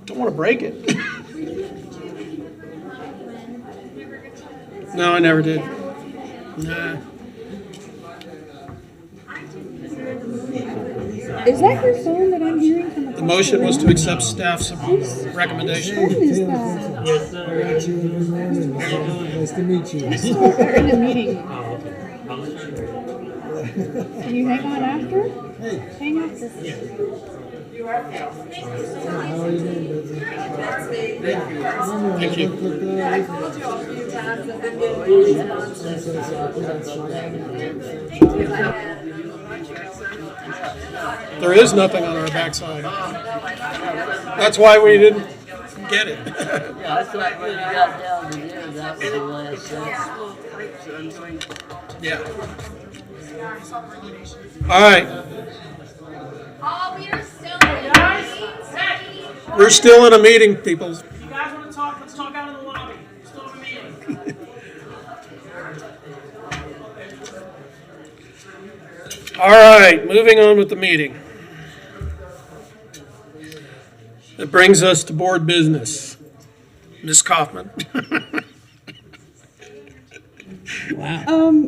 Don't want to break it. No, I never did. Nah. Is that your phone that motion was to accept staff's recommendation. Yes, sir. I got you in the morning. Nice to meet you. We're in a meeting. Oh, okay. Can you hang on after? Hey. Hang after. How are you doing, Betsy? Thank you. There is nothing on our backside. That's why we didn't get it. Yeah, I thought when you got down to there, that was the last sentence. Yeah. All right. We're still in a meeting, people. If you guys want to talk, let's talk out in the lobby. Still in a meeting. All right, moving on with the meeting. That brings us to board business. Ms. Kaufman. Wow.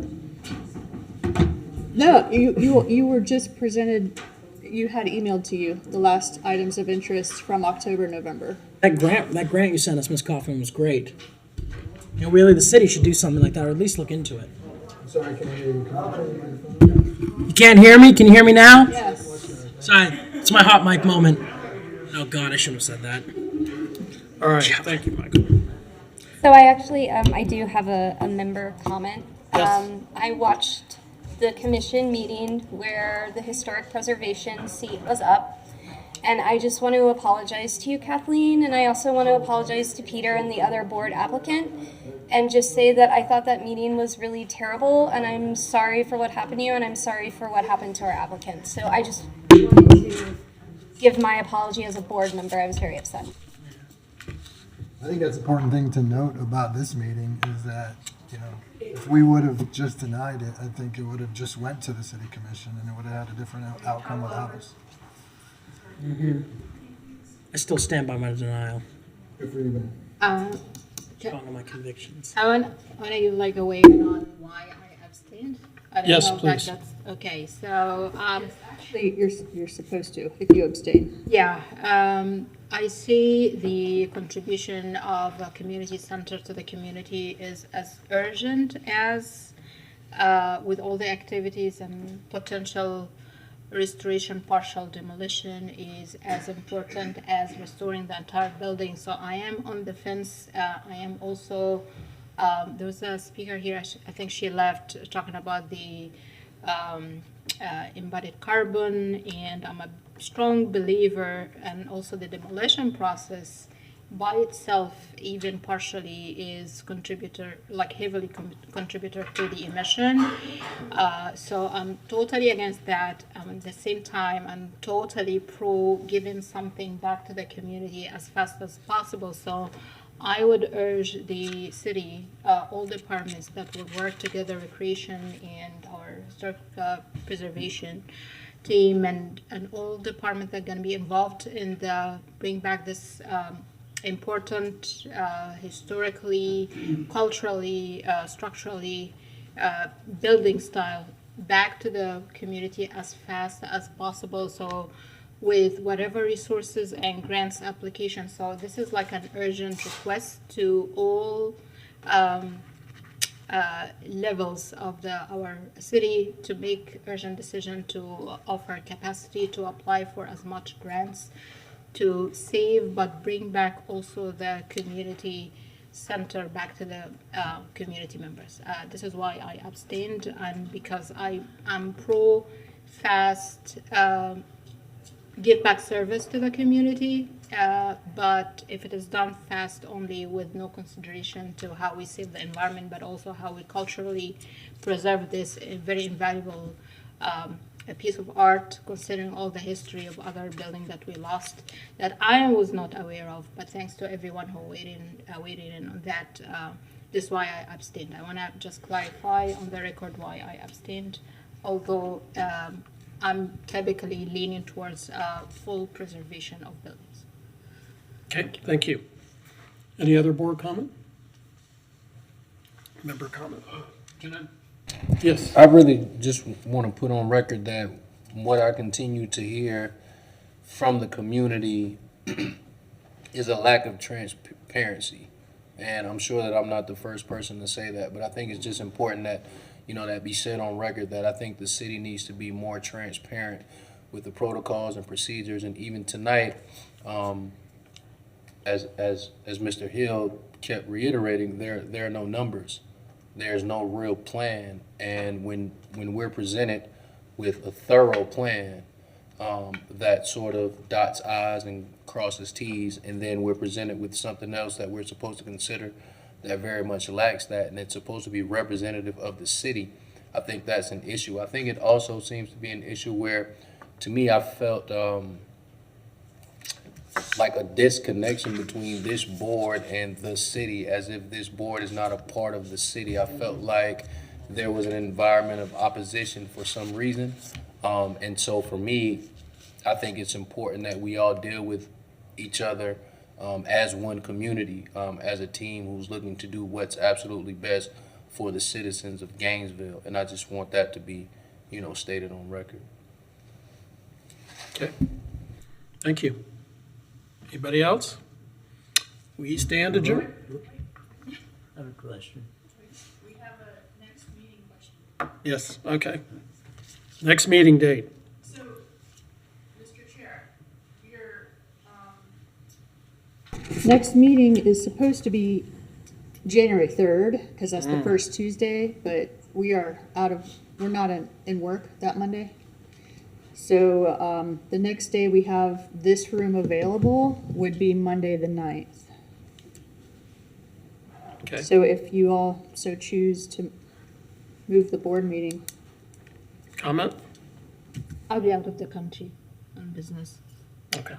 No, you were just presented, you had emailed to you the last items of interest from October, November. That grant you sent us, Ms. Kaufman, was great. You know, really, the city should do something like that, or at least look into it. Sorry, can I hear you? Can I turn your microphone? You can't hear me? Can you hear me now? Yes. Sorry, it's my hot mic moment. Oh God, I shouldn't have said that. All right, thank you, Michael. So I actually, I do have a member comment. Yes. I watched the commission meeting where the historic preservation seat was up. And I just want to apologize to you, Kathleen, and I also want to apologize to Peter and the other board applicant, and just say that I thought that meeting was really terrible, and I'm sorry for what happened to you, and I'm sorry for what happened to our applicant. So I just wanted to give my apology as a board member. I was very upset. I think that's an important thing to note about this meeting is that, you know, if we would have just denied it, I think it would have just went to the city commission and it would have had a different outcome without us. I still stand by my denial. Good for you, man. Strong on my convictions. I want to give like a waiver on why I abstained. I don't Yes, know if please. That's okay. So Actually, you're supposed to if you abstain. yeah, I see the contribution of a community center to the community is as urgent as with all the activities and potential restoration, partial demolition is as important as restoring the entire building. So I am on the fence. I am also, there was a speaker here, I think she left, talking about the embodied carbon, and I'm a strong believer, and also the demolition process by itself, even partially, is contributor, like heavily contributor to the emission. So I'm totally against that. At the same time, I'm totally pro giving something back to the community as fast as possible. So I would urge the city, all departments that will work together, recreation and our historic preservation team, and all departments that are going to be involved in the bring back this important historically, culturally, structurally building style back to the community as fast as possible. So with whatever resources and grants application. So this is like an urgent request to all levels of our city to make urgent decision to offer capacity to apply for as much grants to save, but bring back also the community center back to the community members. This is why I abstained, and because I'm pro fast give back service to the community, but if it is done fast only with no consideration to how we save the environment, but also how we culturally preserve this very invaluable a piece of art, considering all the history of other buildings that we lost that I was not aware of, but thanks to everyone who weighed in on that, this is why I abstained. I want to just clarify on the record why I abstained, although I'm typically leaning towards full preservation of buildings. Okay, thank you. Any other board comment? Member comment? Can I? Yes. I really just want to put on record that what I continue to hear from the community is a lack of transparency. And I'm sure that I'm not the first person to say that, but I think it's just important that, that be said on record that I think the city needs to be more transparent with the protocols and procedures. And even tonight, as Mr. Hill kept reiterating, there are no numbers. There's no real plan. And when we're presented with a thorough plan that sort of dots I's and crosses T's, and then we're presented with something else that we're supposed to consider that very much lacks that, and it's supposed to be representative of the city, I think that's an issue. I think it also seems to be an issue where, to me, I felt like a disconnection between this board and the city, as if this board is not a part of the city. I felt like there was an environment of opposition for some reason. And so for me, I think it's important that we all deal with each other as one community, as a team who's looking to do what's absolutely best for the citizens of Gainesville. And I just want that to be, stated on record. Okay. Thank you. Anybody else? We stand adjourned. I have a question. We have a next meeting question. Yes, okay. Next meeting date. So, Mr. Chair, your, Next meeting is supposed to be January 3rd, because that's the first Tuesday, but we're not in work that Monday. So the next day we have this room available would be Monday the 9th. Okay. So if you all so choose to move the board meeting. Comment? I'll be out of the country on business. Okay.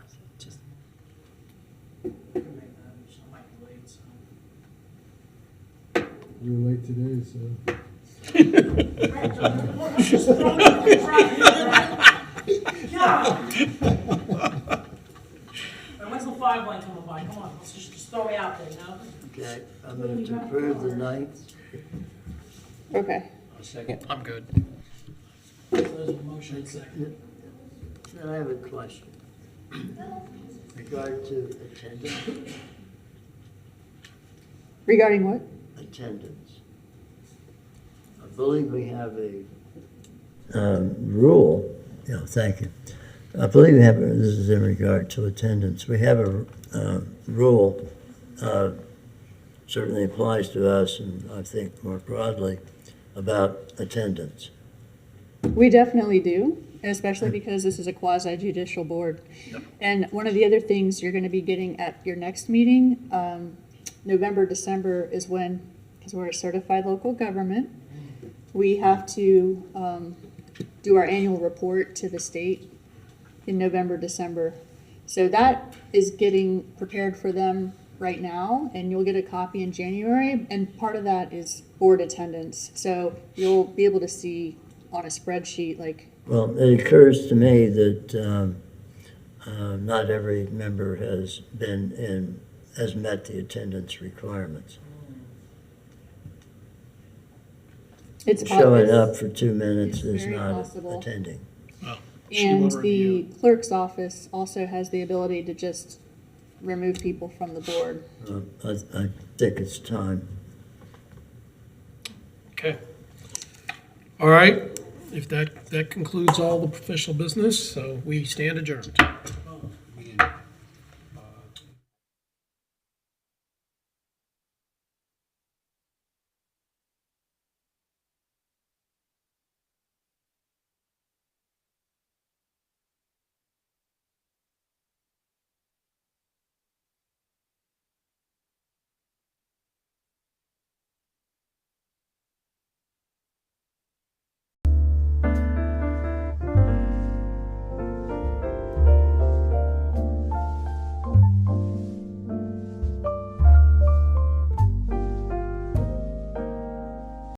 You were late today, so. When's the 5 line coming by? Come on, let's just throw it out there, Okay, I'm going to approve the 9th. Okay. Second. I'm good. There's a motion and second. Then I have a question. Regard to attendance. Regarding what? Attendance. I believe we have a rule. Thank you. I believe we have, this is in regard to attendance, we have a rule, certainly applies to us and I think more broadly, about attendance. We definitely do, especially because this is a quasi-judicial board. And one of the other things you're going to be getting at your next meeting, November, December is when, because we're a certified local government, we have to do our annual report to the state in November, December. So that is getting prepared for them right now, and you'll get a copy in January, and part of that is board attendance. So you'll be able to see on a spreadsheet, like. Well, it occurs to me that not every member has met the attendance requirements. It's Showing up for 2 minutes is very not possible. attending. And the clerk's office also has the ability to just remove people from the board. I think it's time. Okay. All right. If that concludes all the official business, so we stand adjourned.